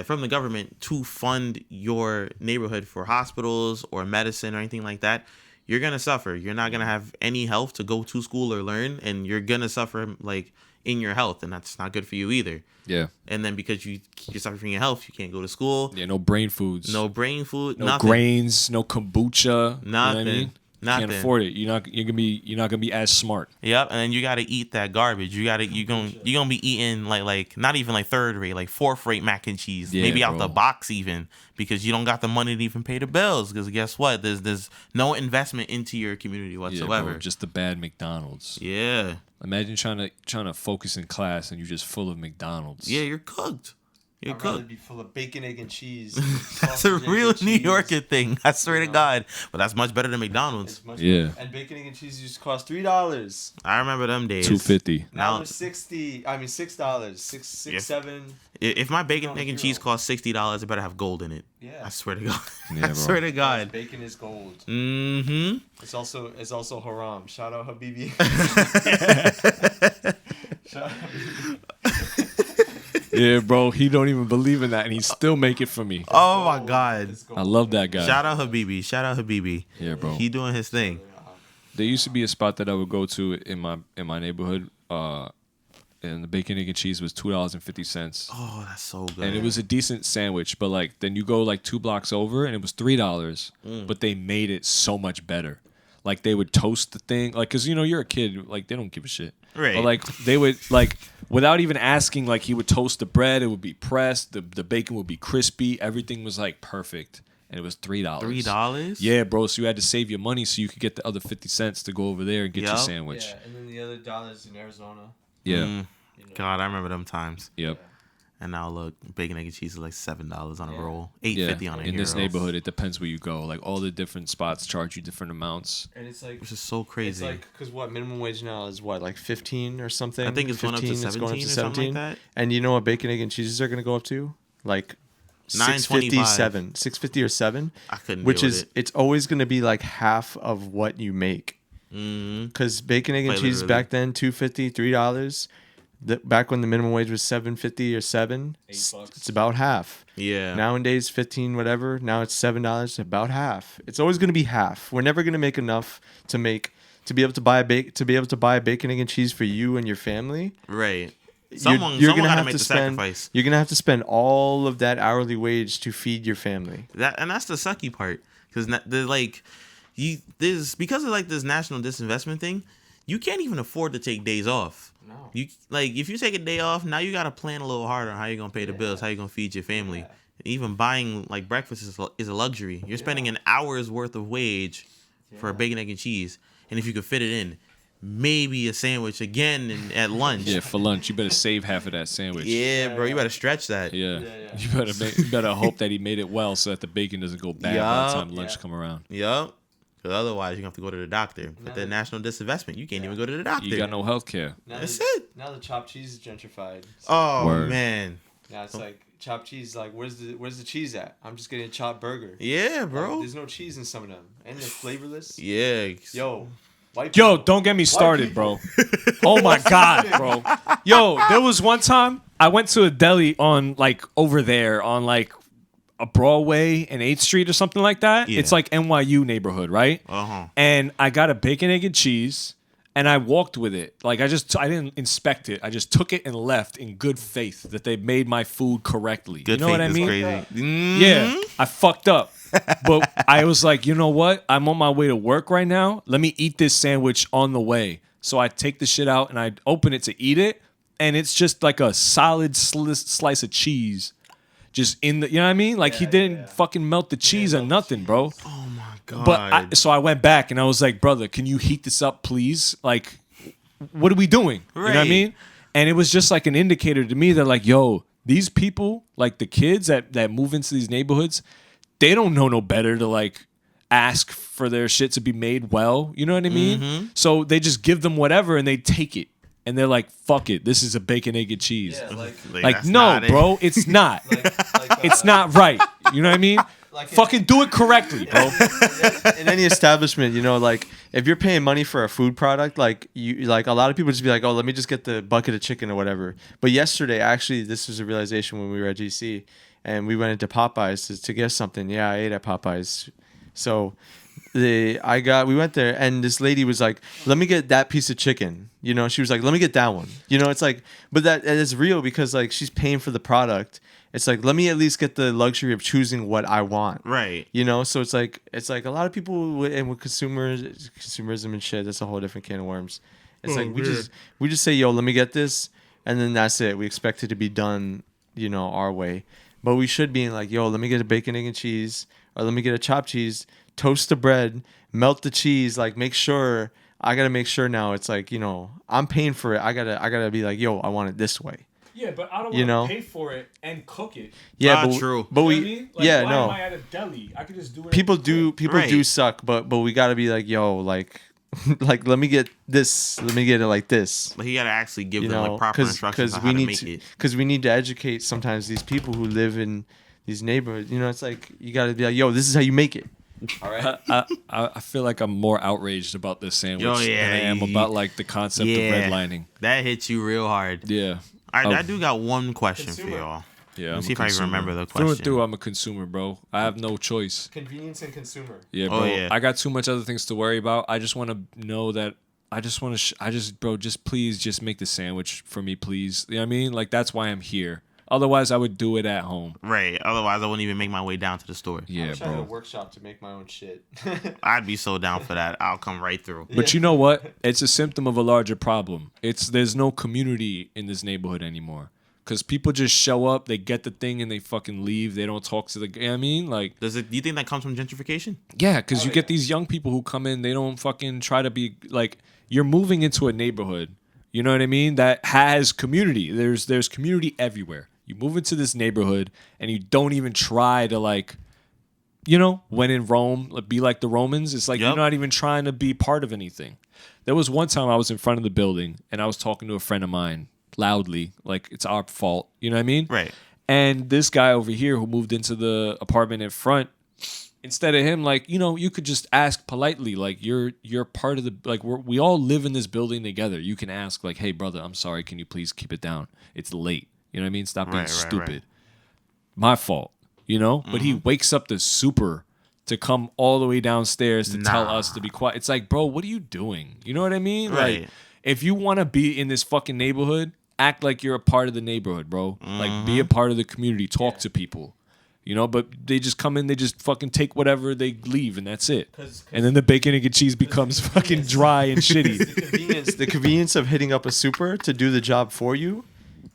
from the government to fund your neighborhood for hospitals or medicine or anything like that. You're going to suffer. You're not going to have any health to go to school or learn, and you're going to suffer like in your health, and that's not good for you either. Yeah. And then because you're suffering from your health, you can't go to school. Yeah, no brain foods. No brain food, no nothing. Grains, no kombucha. Nothing. You know what I mean? Nothing. You can't afford it. You're not gonna be as smart. Yep, and then you gotta eat that garbage. You're gonna be eating like not even like third rate, like fourth rate mac and cheese, maybe out the box even, because you don't got the money to even pay the bills. Because guess what? There's no investment into your community whatsoever. Yeah, bro, just the bad McDonald's. Yeah. Imagine trying to focus in class and you're just full of McDonald's. Yeah, you're cooked. I'd rather be full of bacon, egg, and cheese. That's a real New Yorker thing. I swear to God. But that's much better than McDonald's. Yeah. And bacon, egg, and cheese used to cost $3. I remember them days. $2.50. Now they're $6. $7. If my bacon, egg, and cheese costs $60, it better have gold in it. Yeah. I swear to God. Yeah, I swear to God. Bacon is gold. Mm-hmm. It's also haram. Shout out Habibi. Shout out Habibi. Yeah, bro, he don't even believe in that, and he still make it for me. Oh my God. I love that guy. Shout out Habibi. Yeah, bro. He doing his thing. There used to be a spot that I would go to in my neighborhood, and the bacon, egg, and cheese was $2.50. Oh, that's so good. And it was a decent sandwich, but like then you go like 2 blocks over, and it was $3. But they made it so much better. Like they would toast the thing, like because you're a kid, like they don't give a shit. Right. But like they would like without even asking, like he would toast the bread, it would be pressed, the bacon would be crispy, everything was like perfect, and it was $3. $3? Yeah, bro. So you had to save your money so you could get the other 50 cents to go over there and get your sandwich. Yeah, and then the other dollars in Arizona. Yeah. God, I remember them times. Yep. And now look, bacon, egg, and cheese is like $7 on a roll, $8.50 on a in this hero. neighborhood, it depends where you go. Like all the different spots charge you different amounts. And it's like, which is so crazy. It's like, because what minimum wage now is what, like 15 or something? I think it's 15, going up to 17 or something like that. And you know what bacon, egg, and cheeses are going to go up to? Like $6.50, $6.50 or $7. I couldn't. Which deal is with it. It's always going to be like half of what you make. Because bacon, egg, and cheese back then $2.50, $3. Back when the minimum wage was $7.50 or $7, it's about half. Yeah. Nowadays, 15 whatever. Now it's $7, about half. It's always going to be half. We're never going to make enough to be able to buy bacon, egg, and cheese for you and your family. Right. You're Someone gonna had to have make the spend, sacrifice. You're gonna have to spend all of that hourly wage to feed your family. That's the sucky part, because because of like this national disinvestment thing, you can't even afford to take days off. No. You like if you take a day off, now you gotta plan a little harder on how you're gonna pay the bills, how you're gonna feed your family. Even buying like breakfast is a luxury. You're spending an hour's worth of wage for a bacon, egg, and cheese. And if you could fit it in, maybe a sandwich again at lunch. Yeah, for lunch. You better save half of that sandwich. Yeah, bro, you better stretch that. Yeah. You better hope that he made it well so that the bacon doesn't go bad by the time lunch come around. Yup. Because otherwise, you have to go to the doctor. But the national disinvestment, you can't even go to the doctor. You got no health care. That's it. Now the chopped cheese is gentrified. So Oh, man. now it's like chopped cheese. Like where's the cheese at? I'm just getting a chopped burger. Yeah, bro. Like, there's no cheese in some of them, and they're flavorless. Yeah. Yo, Yo, don't get me started, bro. Oh my God, bro. Yo, there was one time I went to a deli on like over there on like a Broadway and 8th Street or something like that. Yeah. It's like NYU neighborhood, right? Uh-huh. And I got a bacon, egg, and cheese, and I walked with it. Like I didn't inspect it. I just took it and left in good faith that they made my food correctly. Good you know faith what I is mean? crazy. Mm-hmm. Yeah, I fucked up. But I was like, you know what? I'm on my way to work right now. Let me eat this sandwich on the way. So I take the shit out and I open it to eat it. And it's just like a solid slice of cheese. Just in the, you know what I mean? Like he didn't fucking melt the cheese or nothing, bro. Oh, my God. But so I went back and I was like, brother, can you heat this up, please? Like, what are we doing? You know what I Right. mean? And it was just like an indicator to me that like, yo, these people, like the kids that move into these neighborhoods, they don't know no better to like ask for their shit to be made well. You know what I mean? Mm-hmm. So they just give them whatever and they take it. And they're like, fuck it. This is a bacon, egg, and cheese. Yeah, Like that's no, not it. bro, it's not. It's not right. You know what I mean? Like Fucking do it correctly, bro. in any establishment, you know, like if you're paying money for a food product, like you like a lot of people just be like, oh, let me just get the bucket of chicken or whatever. But yesterday, actually, this was a realization when we were at GC and we went into Popeyes to get something. Yeah, I ate at Popeyes. So we went there and this lady was like, let me get that piece of chicken. You know, she was like, let me get that one. You know, it's like, but that is real because like she's paying for the product. It's like, let me at least get the luxury of choosing what I want. Right. You know, so it's like a lot of people with consumerism and shit. That's a whole different can of worms. It's like we just say, yo, let me get this, and then that's it. We expect it to be done, you know, our way. But we should be like, yo, let me get a bacon, egg, and cheese, or let me get a chopped cheese, toast the bread, melt the cheese, like make sure. I gotta make sure now. It's like, you know, I'm paying for it. I gotta be like, yo, I want it this way. Yeah, but I don't You want know? to pay for it and cook it. Yeah, Ah, but true. But You know we, what I mean? Like, yeah, why no. am I at a deli? I could just do it. People do Right. suck, but we gotta be like, yo, like like let me get this, let me get it like this. But he got to actually give You them know, like proper instructions on how we to need make it. because we need to educate sometimes these people who live in these neighborhoods. You know, it's like you gotta be like, yo, this is how you make it. All right. I feel like I'm more outraged about this sandwich Yo, yeah, than I am about like the concept of redlining. That hits you real hard. Yeah. I do got one question for y'all. Yeah, Let's I'm see a if I can consumer. remember the Through and question. through, I'm a consumer, bro. I have no choice. Convenience and consumer. Yeah, Oh, bro. yeah. I got too much other things to worry about. I just want to know that. I just want to. Bro, just please, just make the sandwich for me, please. You know what I mean? Like that's why I'm here. Otherwise, I would do it at home. Right. Otherwise, I wouldn't even make my way down to the store. Yeah, I'm trying to bro. workshop to make my own shit. I'd be so down for that. I'll come right through. But you know what? It's a symptom of a larger problem. There's no community in this neighborhood anymore. Because people just show up, they get the thing, and they fucking leave. They don't talk to the. You know what I mean, like. Do you think that comes from gentrification? Yeah, because you get these young people who come in, they don't fucking try to be like. You're moving into a neighborhood, you know what I mean, that has community. There's community everywhere. You move into this neighborhood and you don't even try to like, you know, when in Rome, like, be like the Romans. It's like Yep. you're not even trying to be part of anything. There was one time I was in front of the building and I was talking to a friend of mine loudly, like it's our fault, you know what I mean? Right. And this guy over here who moved into the apartment in front, instead of him, like, you know, you could just ask politely, like, you're part of the, like, we all live in this building together. You can ask, like, hey, brother, I'm sorry. Can you please keep it down? It's late. You know what I mean? Stop being Right, stupid. right. My fault, you know? But he wakes up the super to come all the way downstairs to tell us to be quiet. It's like, bro, what are you doing? You know what I mean? Right. Like, if you want to be in this fucking neighborhood, act like you're a part of the neighborhood, bro. Like, be a part of the community. Talk to people. You know, but they just come in, they just fucking take whatever, they leave, and that's it. And then the bacon, egg, and cheese becomes fucking dry and shitty. The convenience of hitting up a super to do the job for you,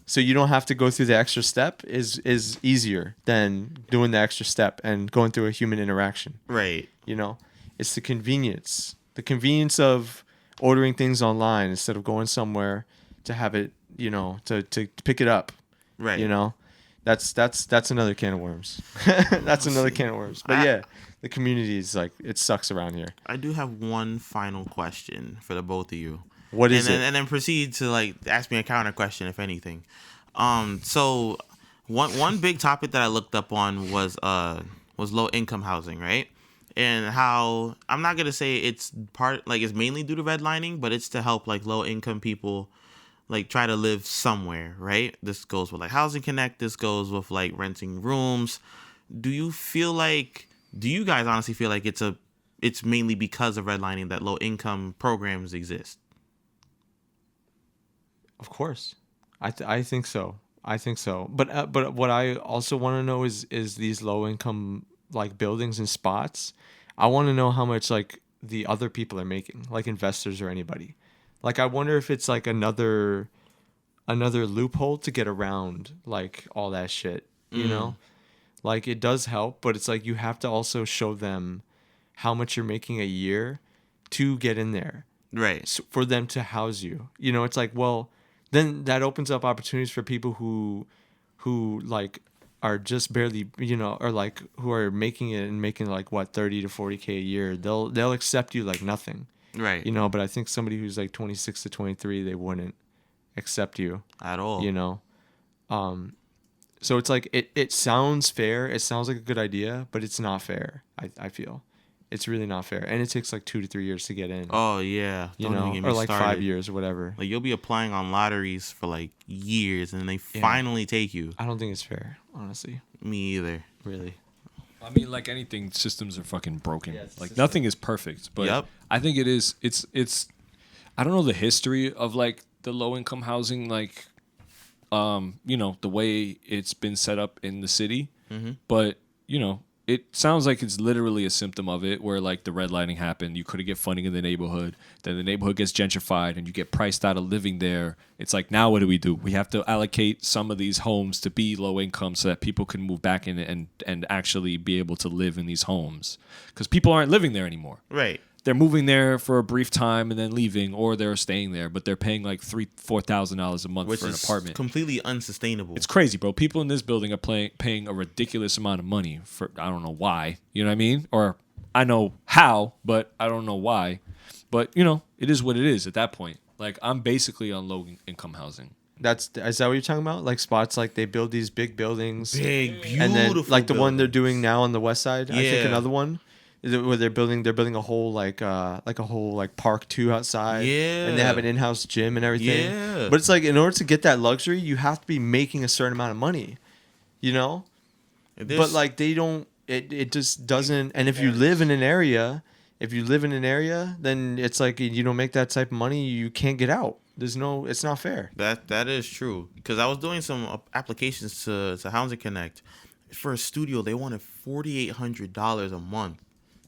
so you don't have to go through the extra step, is easier than doing the extra step and going through a human interaction. Right. You know, It's the convenience of ordering things online instead of going somewhere to have it, to pick it up. Right. That's another can of worms. That's another can of worms. But yeah, the community is like, it sucks around here. I do have one final question for the both of you. What is it? And then proceed to like ask me a counter question if anything. So one big topic that I looked up on was low income housing, right? And how I'm not gonna say it's mainly due to redlining, but it's to help like low income people like try to live somewhere, right? This goes with like Housing Connect. This goes with like renting rooms. Do you guys honestly feel like it's mainly because of redlining that low income programs exist? Of course, I think so. I think so. But what I also want to know is these low income like buildings and spots. I want to know how much like the other people are making, like investors or anybody. Like I wonder if it's like another loophole to get around like all that shit. You know, like it does help, but it's like you have to also show them how much you're making a year to get in there. Right. So for them to house you. It's like, well, then that opens up opportunities for people who like are just barely, or like who are making it and making like what 30 to 40K a year. They'll accept you like nothing. Right. But I think somebody who's like 26 to 23, they wouldn't accept you At all. So it's like it sounds fair. It sounds like a good idea, but it's not fair. I feel it's really not fair, and it takes like 2 to 3 years to get in. Oh yeah, or like 5 years or whatever. Like you'll be applying on lotteries for like years, and then they finally take you. I don't think it's fair, honestly. Me either. Really. I mean, like anything, systems are fucking broken. Like nothing is perfect, but I think it is. It's. I don't know the history of like the low income housing, like, the way it's been set up in the city, but it sounds like it's literally a symptom of it, where like the redlining happened. You couldn't get funding in the neighborhood. Then the neighborhood gets gentrified and you get priced out of living there. It's like, now what do? We have to allocate some of these homes to be low income so that people can move back in and actually be able to live in these homes. Because people aren't living there anymore. Right. They're moving there for a brief time and then leaving, or they're staying there, but they're paying like $4,000 a month for an apartment. Completely unsustainable. It's crazy, bro. People in this building are paying a ridiculous amount of money for, I don't know why. You know what I mean? Or I know how, but I don't know why. But it is what it is at that point. Like I'm basically on low income housing. Is that what you're talking about? Like spots, like they build these big buildings, beautiful, and then like the one they're doing now on the west side. Yeah. I think another one. Is it where they're building a whole like a whole park too outside. Yeah. And they have an in-house gym and everything. Yeah. But it's like in order to get that luxury, you have to be making a certain amount of money. But like they don't. It just doesn't. And if you live in an area, then it's like you don't make that type of money, you can't get out. It's not fair. That is true. Because I was doing some applications to Housing Connect. For a studio, they wanted $4,800 a month.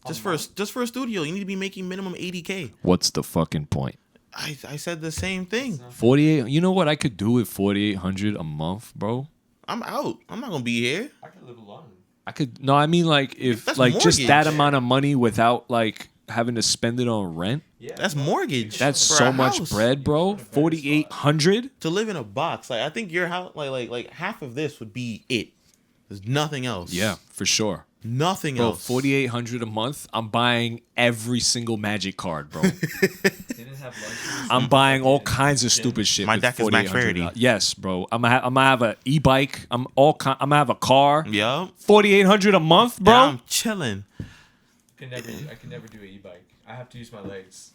Just for a studio, you need to be making minimum $80K. What's the fucking point? I said the same thing. 48. You know what I could do with $4,800 a month, bro? I'm out. I'm not gonna be here. I could live alone. No, I mean like if That's like just mortgage. that amount of money without like having to spend it on rent. Yeah. That's mortgage. That's for so a much house. bread, bro. 4,800. To live in a box. Like I think your house, like half of this would be it. There's nothing else. Yeah, for sure. Nothing Bro, else. $4,800 a month. I'm buying every single Magic card, bro. I'm buying all kinds of stupid shit. My with deck is max $4,800. rarity. Yes, bro. I'm gonna have an e-bike. I'm gonna have a car. Yup. $4,800 a month, bro. Yeah, I'm chilling. I can never do an e-bike. I have to use my legs.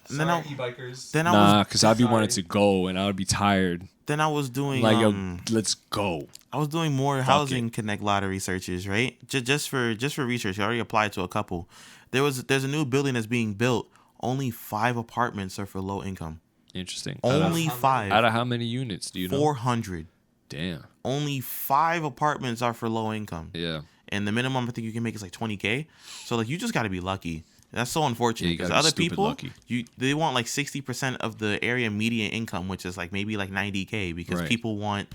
And then Sorry, e-bikers. Nah, because I'd be wanting to go and I would be tired. Then I was doing Like, yo, let's go. I was doing more Housing Connect lottery searches, right? Just for research. I already applied to a couple. There's a new building that's being built. Only 5 apartments are for low income. Interesting. Only 5. Out of how many units do you know? 400. Damn. Only 5 apartments are for low income. Yeah. And the minimum I think you can make is like $20K. So like you just got to be lucky. That's so unfortunate Yeah, you because gotta be other stupid people, lucky. they want like 60% of the area median income, which is like maybe like $90K because Right. people want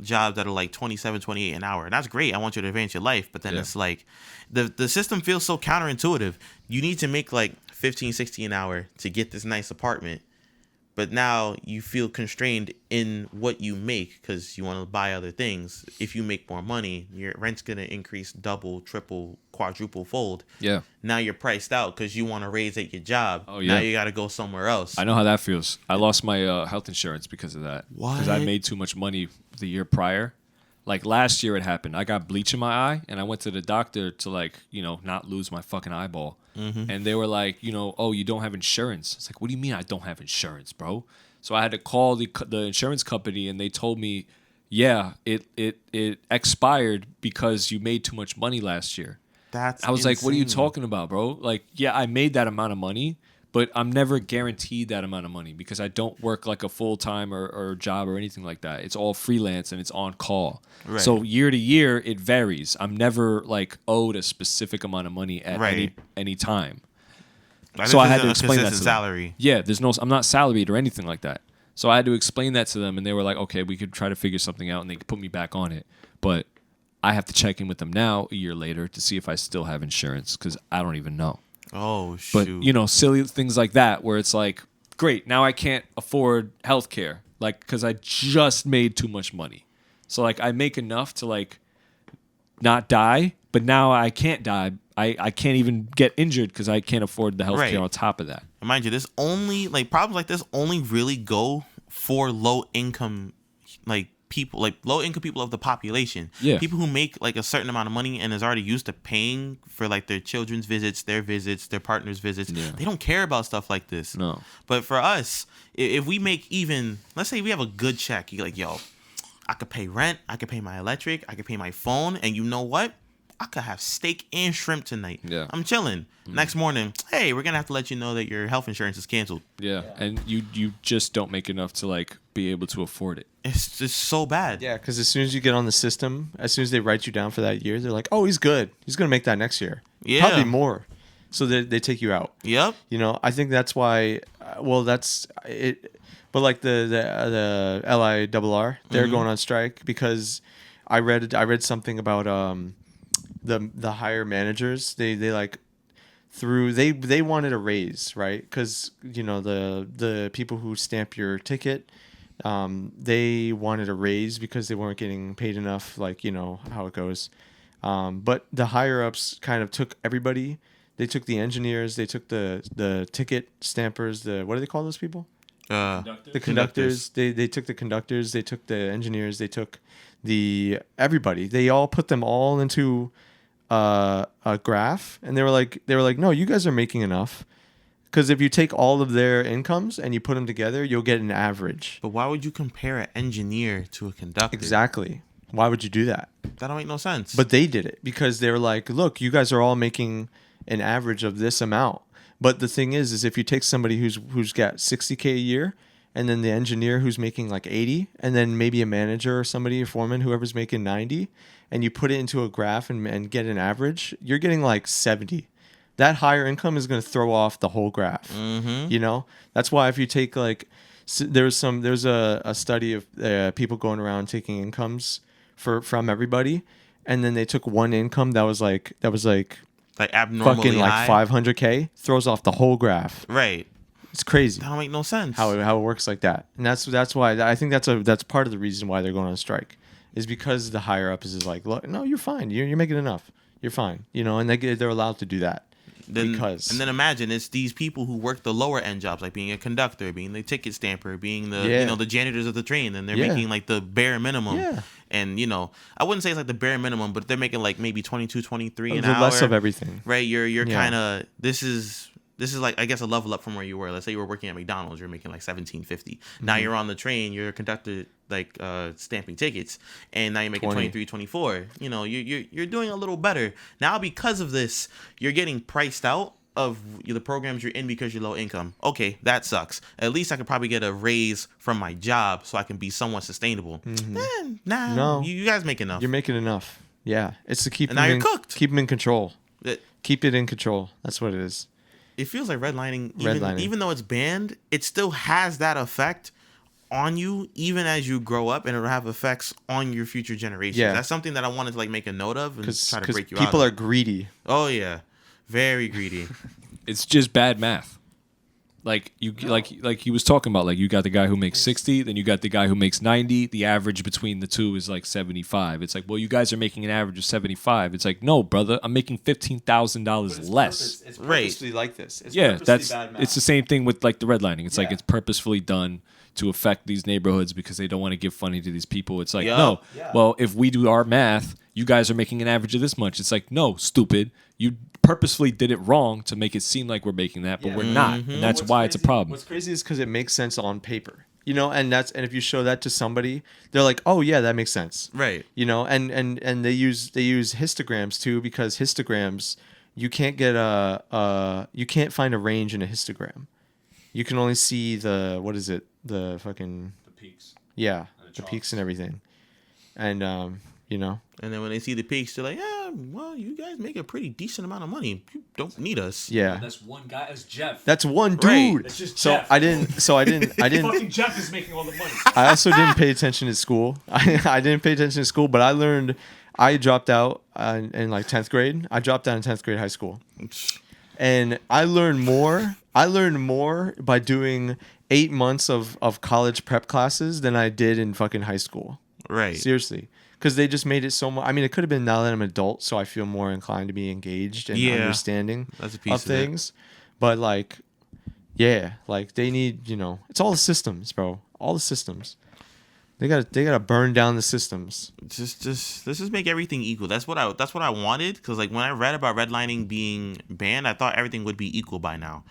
jobs that are like 27, 28 an hour. And that's great. I want you to advance your life. But then it's like the system feels so counterintuitive. You need to make like 15, 16 an hour to get this nice apartment. But now you feel constrained in what you make because you want to buy other things. If you make more money, your rent's going to increase double, triple, quadruple fold. Yeah. Now you're priced out because you want to raise at your job. Oh, yeah. Now you got to go somewhere else. I know how that feels. I lost my health insurance because of that. What? Because I made too much money the year prior. Like last year it happened. I got bleach in my eye and I went to the doctor to like, not lose my fucking eyeball. Mm-hmm. And they were like, oh, you don't have insurance. It's like, what do you mean I don't have insurance, bro? So I had to call the insurance company and they told me, yeah, it expired because you made too much money last year. I was like, what are you talking about, bro? Like, yeah, I made that amount of money, but I'm never guaranteed that amount of money because I don't work like a full-time or job or anything like that. It's all freelance and it's on call. Right. So year to year, it varies. I'm never like owed a specific amount of money at any time. So I had to explain that to them. Salary. Yeah, I'm not salaried or anything like that. So I had to explain that to them and they were like, okay, we could try to figure something out and they could put me back on it. But I have to check in with them now a year later to see if I still have insurance because I don't even know. Oh, shoot. But, silly things like that where it's like, great, now I can't afford healthcare, like, because I just made too much money. So, like, I make enough to, like, not die, but now I can't die. I can't even get injured because I can't afford the healthcare on top of that. And mind you, this only, like, problems like this only really go for low-income, like, people, like low-income people of the population. Yeah. People who make like a certain amount of money and is already used to paying for like their children's visits, their partner's visits. Yeah. They don't care about stuff like this. No. But for us, if we make even, let's say we have a good check, you're like, yo, I could pay rent, I could pay my electric, I could pay my phone, and you know what? I could have steak and shrimp tonight. Yeah. I'm chilling. Next morning, hey, we're gonna have to let you know that your health insurance is canceled. Yeah. And you just don't make enough to like be able to afford it. It's just so bad. Yeah, because as soon as you get on the system, as soon as they write you down for that year, they're like, oh, he's good. He's going to make that next year. Yeah. Probably more. So they take you out. Yep. I think that's why, that's it. But like the LIRR, they're going on strike because I read something about the higher managers. They wanted a raise, right? Because, the people who stamp your ticket, they wanted a raise because they weren't getting paid enough, like, how it goes. But the higher ups kind of took everybody. They took the engineers, they took the ticket stampers, what do they call those people? The conductors. They took the conductors, they took the engineers, they took everybody. They all put them all into a graph, and they were like, no, you guys are making enough. Because if you take all of their incomes and you put them together, you'll get an average. But why would you compare an engineer to a conductor? Exactly. Why would you do that? That don't make no sense. But they did it because they were like, look, you guys are all making an average of this amount. But the thing is if you take somebody who's got $60K a year, and then the engineer who's making like 80, and then maybe a manager or somebody, a foreman, whoever's making 90, and you put it into a graph and get an average, you're getting like 70. That higher income is going to throw off the whole graph. Mm-hmm. That's why if you take like, there's a study of people going around taking incomes from everybody, and then they took one income that was like abnormally fucking high. Like 500K, throws off the whole graph. Right. It's crazy. That don't make no sense. How it works like that, and that's why I think that's part of the reason why they're going on strike, is because the higher ups is like, look, no, you're fine. You're making enough. You're fine. And they're allowed to do that. And then imagine it's these people who work the lower end jobs, like being a conductor, being the ticket stamper, being the the janitors of the train, and they're making like the bare minimum. Yeah. And I wouldn't say it's like the bare minimum, but they're making like maybe 22, 23 an hour. Less of everything. Right. You're kind of this is like, I guess, a level up from where you were. Let's say you were working at McDonald's, you're making like $17.50. Mm-hmm. Now you're on the train, you're a conductor, like stamping tickets, and now you're making 23, 24. You're doing a little better. Now because of this, you're getting priced out of the programs you're in because you're low income. Okay, that sucks. At least I could probably get a raise from my job so I can be somewhat sustainable. Mm-hmm. No, you guys make enough. You're making enough. Yeah, it's to keep and now you're cooked. Keep them in control. Keep it in control. That's what it is. It feels like redlining, even though it's banned, it still has that effect on you even as you grow up, and it'll have effects on your future generations. Yeah. That's something that I wanted to like make a note of and try to Because break you people out are of. greedy. Oh yeah, very greedy. It's just bad math. Like like he was talking about, like you got the guy who makes 60, then you got the guy who makes 90. The average between the two is like 75. It's like, well, you guys are making an average of 75. It's like, no, brother, I'm making $15,000 less. It's Right. purposely like this. It's Yeah, purposely that's bad math. it's the same thing with like the redlining. It's like Yeah. it's purposefully done to affect these neighborhoods because they don't want to give funding to these people. It's like, Yeah. no, Yeah. well, if we do our math, you guys are making an average of this much. It's like, no, stupid. You purposefully did it wrong to make it seem like we're making that, but Yeah. we're not. And that's why it's a problem. What's crazy is because it makes sense on paper, you know, and if you show that to somebody, they're like, oh yeah, that makes sense, Right. you know, and they use histograms too, because histograms, you can't get you can't find a range in a histogram. You can only see the peaks. yeah, And the the charts. peaks and everything, and you know. And then when they see the peaks, they're like, yeah, well, you guys make a pretty decent amount of money. You don't need us. Yeah, That's one guy. That's Jeff. that's one Right. dude. That's just So Jeff. I didn't. Jeff is making all the money. I also didn't pay attention in school. I didn't pay attention in school, but I dropped out in like 10th grade. I dropped out in 10th grade high school. And I learned more. I learned more by doing 8 months of college prep classes than I did in fucking high school. Right. Seriously. Because they just made it so much. I mean, it could have been now that I'm an adult, so I feel more inclined to be engaged and Yeah. understanding That's a piece of it. things. But like, yeah, like they need, you know, it's all the systems, bro. All the systems. They gotta burn down the systems. Just let's just make everything equal. That's what I wanted, because like when I read about redlining being banned, I thought everything would be equal by now.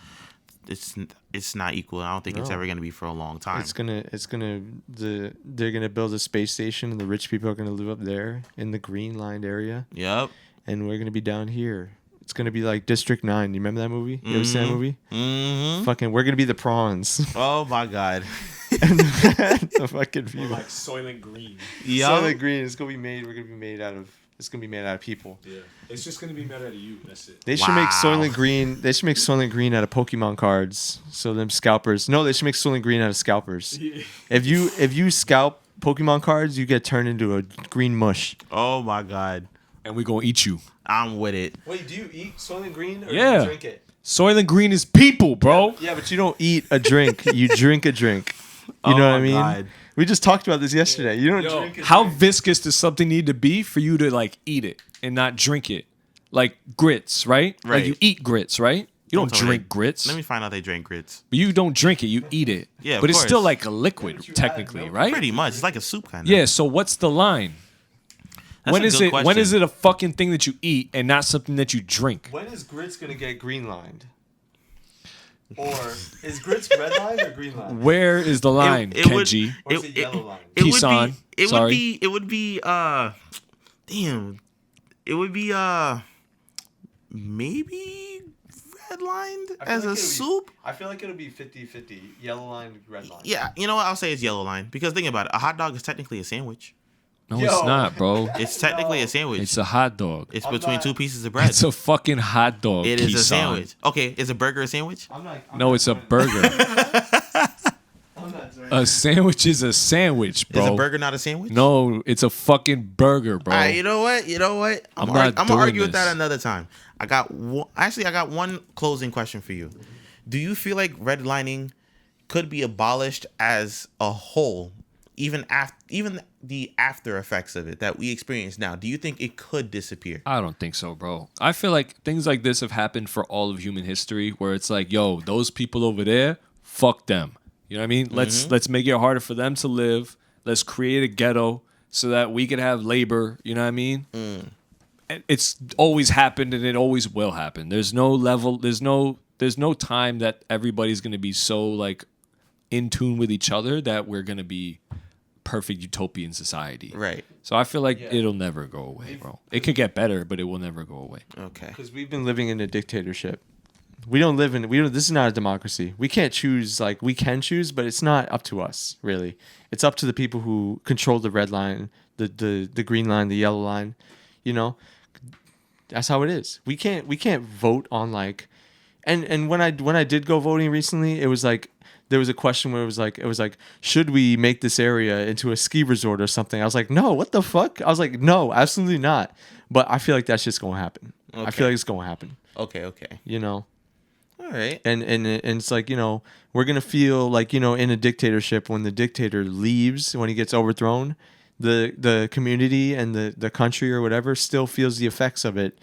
It's not equal. I don't think it's No. ever gonna be for a long time. They're gonna build a space station, and the rich people are gonna live up there in the green lined area, Yep. and we're gonna be down here. It's gonna be like District 9. You remember that movie? You ever seen that movie? Mm-hmm. Fucking, we're gonna be the prawns. Oh my god. And the fucking people. like Soylent Green. Yep. Solid Green is gonna be made. We're gonna be made out of. It's gonna be made out of people. Yeah, it's just gonna be made out of you. That's it. They should make Wow. Soylent Green. They should make Soylent Green out of Pokemon cards. So them scalpers. No, they should make Soylent Green out of scalpers. If you scalp Pokemon cards, you get turned into a green mush. Oh my god. And we gonna eat you. I'm with it. Wait, do you eat Soylent Green or Yeah. do you drink it? Soylent Green is people, bro. Yeah, but you don't eat a drink. You drink a drink. You know Oh what I my mean? God. We just talked about this yesterday. You don't Yo, drink a how drink. viscous does something need to be for you to like eat it and not drink it? Like grits, right? Like Right. you eat grits, right? You don't tell me drink that. grits. Let me find out they drank grits. But you don't drink it, you eat it. Yeah, of but it's still course. like a liquid, technically, right? Pretty much. It's like a soup kind of. Yeah, so what's the line? That's When a is good it when question. is it a fucking thing that you eat and not something that you drink? When is grits gonna get green lined? Or is grits red lined or green lined? Where is the line, it would- Kenji? Or is it yellow lined? It Peace would on. be. It Sorry. would be. It would be. Damn. It would be. Maybe redlined as a soup. I feel like it'll be 50-50. Yellow line, red line. Yeah. You know what? I'll say it's yellow line, because think about it. A hot dog is technically a sandwich. No, Yo. it's not, bro. It's technically a sandwich. It's a hot dog. It's I'm between not- two pieces of bread. It's a fucking hot dog. It is a Kisan. sandwich. Okay, is a burger a sandwich? I'm No, it's a burger. A sandwich is a sandwich, bro. Is a burger not a sandwich? No, it's a fucking burger, bro. All right, you know what? You know what? I'm gonna not I'm doing gonna argue with this. that another time. I got one closing question for you. Do you feel like redlining could be abolished as a whole, even the after effects of it that we experience now? Do you think it could disappear? I don't think so, bro. I feel like things like this have happened for all of human history, where it's like, yo, those people over there, fuck them. You know what I mean? Let's make it harder for them to live. Let's create a ghetto so that we can have labor. You know what I mean? And it's always happened, and it always will happen. There's no level. There's no time that everybody's gonna be so like in tune with each other that we're gonna be perfect utopian society. Right. So I feel like it'll never go away, bro. It could get better, but it will never go away. Okay. Because we've been living in a dictatorship. We don't live in. This is not a democracy. We can't choose. Like, we can choose, but it's not up to us, really. It's up to the people who control the red line, the green line, the yellow line. You know, that's how it is. We can't vote on like And when I did go voting recently, it was like there was a question where it was like should we make this area into a ski resort or something? I was like, no, what the fuck? I was like, no, absolutely not. But I feel like that's just gonna happen. I feel like it's gonna happen. Okay. You know. All right. And it's like, you know, we're gonna feel like, you know, in a dictatorship, when the dictator leaves, when he gets overthrown, the community and the country or whatever still feels the effects of it,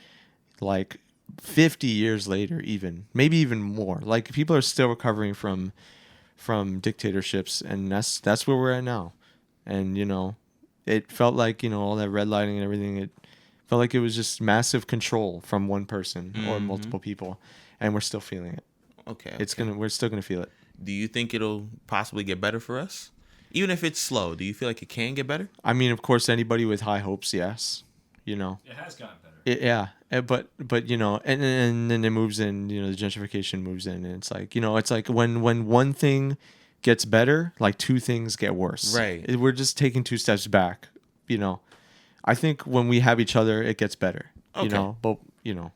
like 50 years later, even maybe even more. Like people are still recovering from dictatorships, and that's where we're at now. And you know, it felt like, you know, all that redlining and everything, it felt like it was just massive control from one person or multiple people, and we're still feeling it. Okay. We're still gonna feel it. Do you think it'll possibly get better for us? Even if it's slow, do you feel like it can get better? I mean, of course, anybody with high hopes, yes. You know, It has gotten better. yeah, but you know, and then it moves in. You know, the gentrification moves in, and it's like, you know, it's like when one thing gets better, like two things get worse. Right. We're just taking two steps back. You know, I think when we have each other, it gets better. Okay. You know, but you know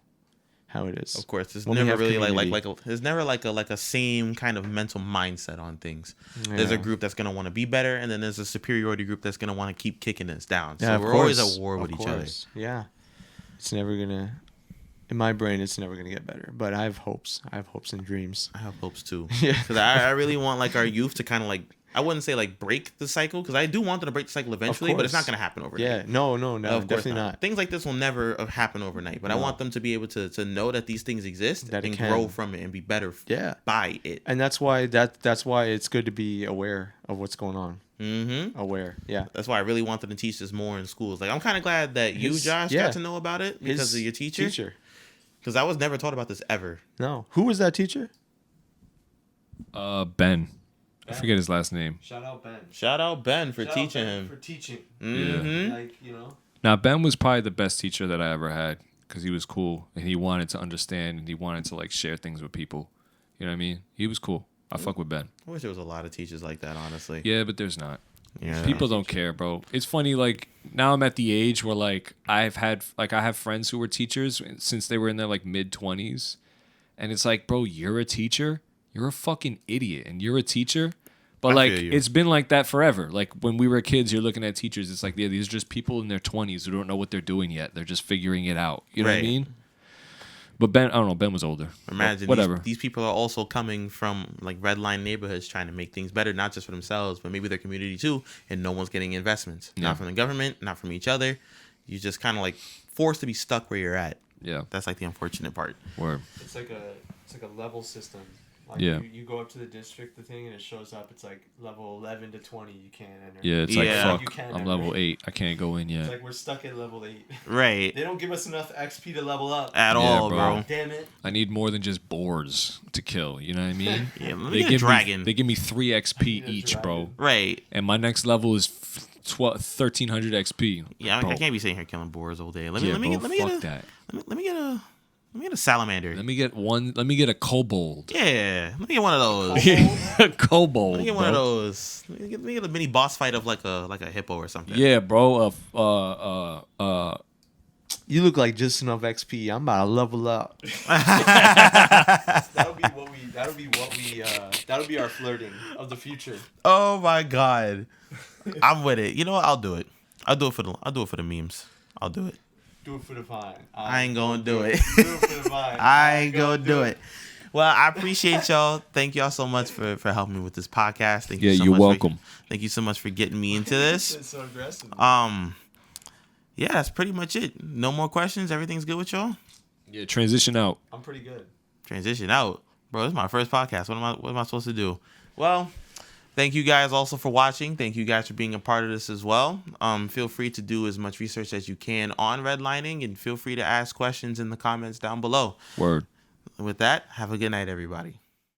how it is. Of course, it's When we never have really community. there's never like a same kind of mental mindset on things. There's a Yeah. group that's gonna want to be better, and then there's a superiority group that's gonna want to keep kicking us down. So Yeah, of we're always course. at war with Of each other. course. Yeah, it's never gonna. In my brain, it's never gonna get better. But I have hopes. I have hopes and dreams. I have hopes too. Yeah. Because I really want like our youth to kind of like, I wouldn't say like break the cycle, because I do want them to break the cycle eventually, but it's not course. going to happen overnight. Yeah, no, Of course definitely not. Things like this will never happen overnight, but I No. want them to be able to know that these things exist That it and can. grow from it and be better Yeah. by it. And that's why it's good to be aware of what's going on. Mm-hmm. Aware, yeah. That's why I really want them to teach this more in schools. Like, I'm kind of glad that you, Josh, yeah. got to know about it because of your teacher. Because I was never taught about this ever. No. Who was that teacher? Ben. I forget his last name. Shout out Ben. Shout out Ben for teaching him. For teaching. Mm-hmm. Like, you know. Now, Ben was probably the best teacher that I ever had because he was cool and he wanted to understand and he wanted to like share things with people. You know what I mean? He was cool. I fuck with Ben. I wish there was a lot of teachers like that, honestly. Yeah, but there's not. Yeah. People don't care, bro. It's funny, like now I'm at the age where like I have friends who were teachers since they were in their like mid-20s, and it's like, bro, you're a teacher, you're a fucking idiot, and you're a teacher. But I like feel you. it's been like that forever. Like when we were kids, you're looking at teachers, it's like, yeah, these are just people in their 20s who don't know what they're doing yet. They're just figuring it out. You know what I Right. mean? But Ben, I don't know. Ben was older. Imagine whatever. These people are also coming from like redline neighborhoods trying to make things better, not just for themselves, but maybe their community too. And no one's getting investments. Yeah. Not from the government, not from each other. You just kind of like forced to be stuck where you're at. Yeah. That's like the unfortunate part. Word. It's like a level system. Like Yeah. you go up to the district, the thing, and it shows up. It's like level 11 to 20. You can't enter. Yeah, it's Yeah. like You fuck. can't I'm ever. level 8. I can't go in It's yet. like we're stuck at level 8. Right. They don't give us enough XP to level up. At Yeah, all, bro. bro. Damn it. I need more than just boars to kill. You know what I mean? Yeah, let me They get a give dragon. they give me 3 XP need a each, bro. Right. And my next level is 1300 XP. Yeah, bro. I can't be sitting here killing boars all day. Let me Yeah, let me bro, get let me get fuck a that. let me get a salamander. Let me get a kobold. Yeah, let me get one of those. A kobold. Let me get one of bro. those. Let me get a mini boss fight of like a hippo or something. Yeah, bro. You look like just enough XP. I'm about to level up. That'll be our flirting of the future. Oh my god, I'm with it. You know what? I'll do it. I'll do it for the memes. I'll do it. Do it for the vine. I ain't gonna do it. Do it for the vine. I ain't gonna do it. Well, I appreciate y'all. Thank y'all so much for helping me with this podcast. Thank you Yeah, so you're much welcome. Thank you so much for getting me into this. It's so aggressive. Yeah, that's pretty much it. No more questions. Everything's good with y'all. Yeah, transition out. I'm pretty good. Transition out, bro. This is my first podcast. What am I supposed to do? Well, thank you guys also for watching. Thank you guys for being a part of this as well. Feel free to do as much research as you can on redlining, and feel free to ask questions in the comments down below. Word. With that, have a good night, everybody.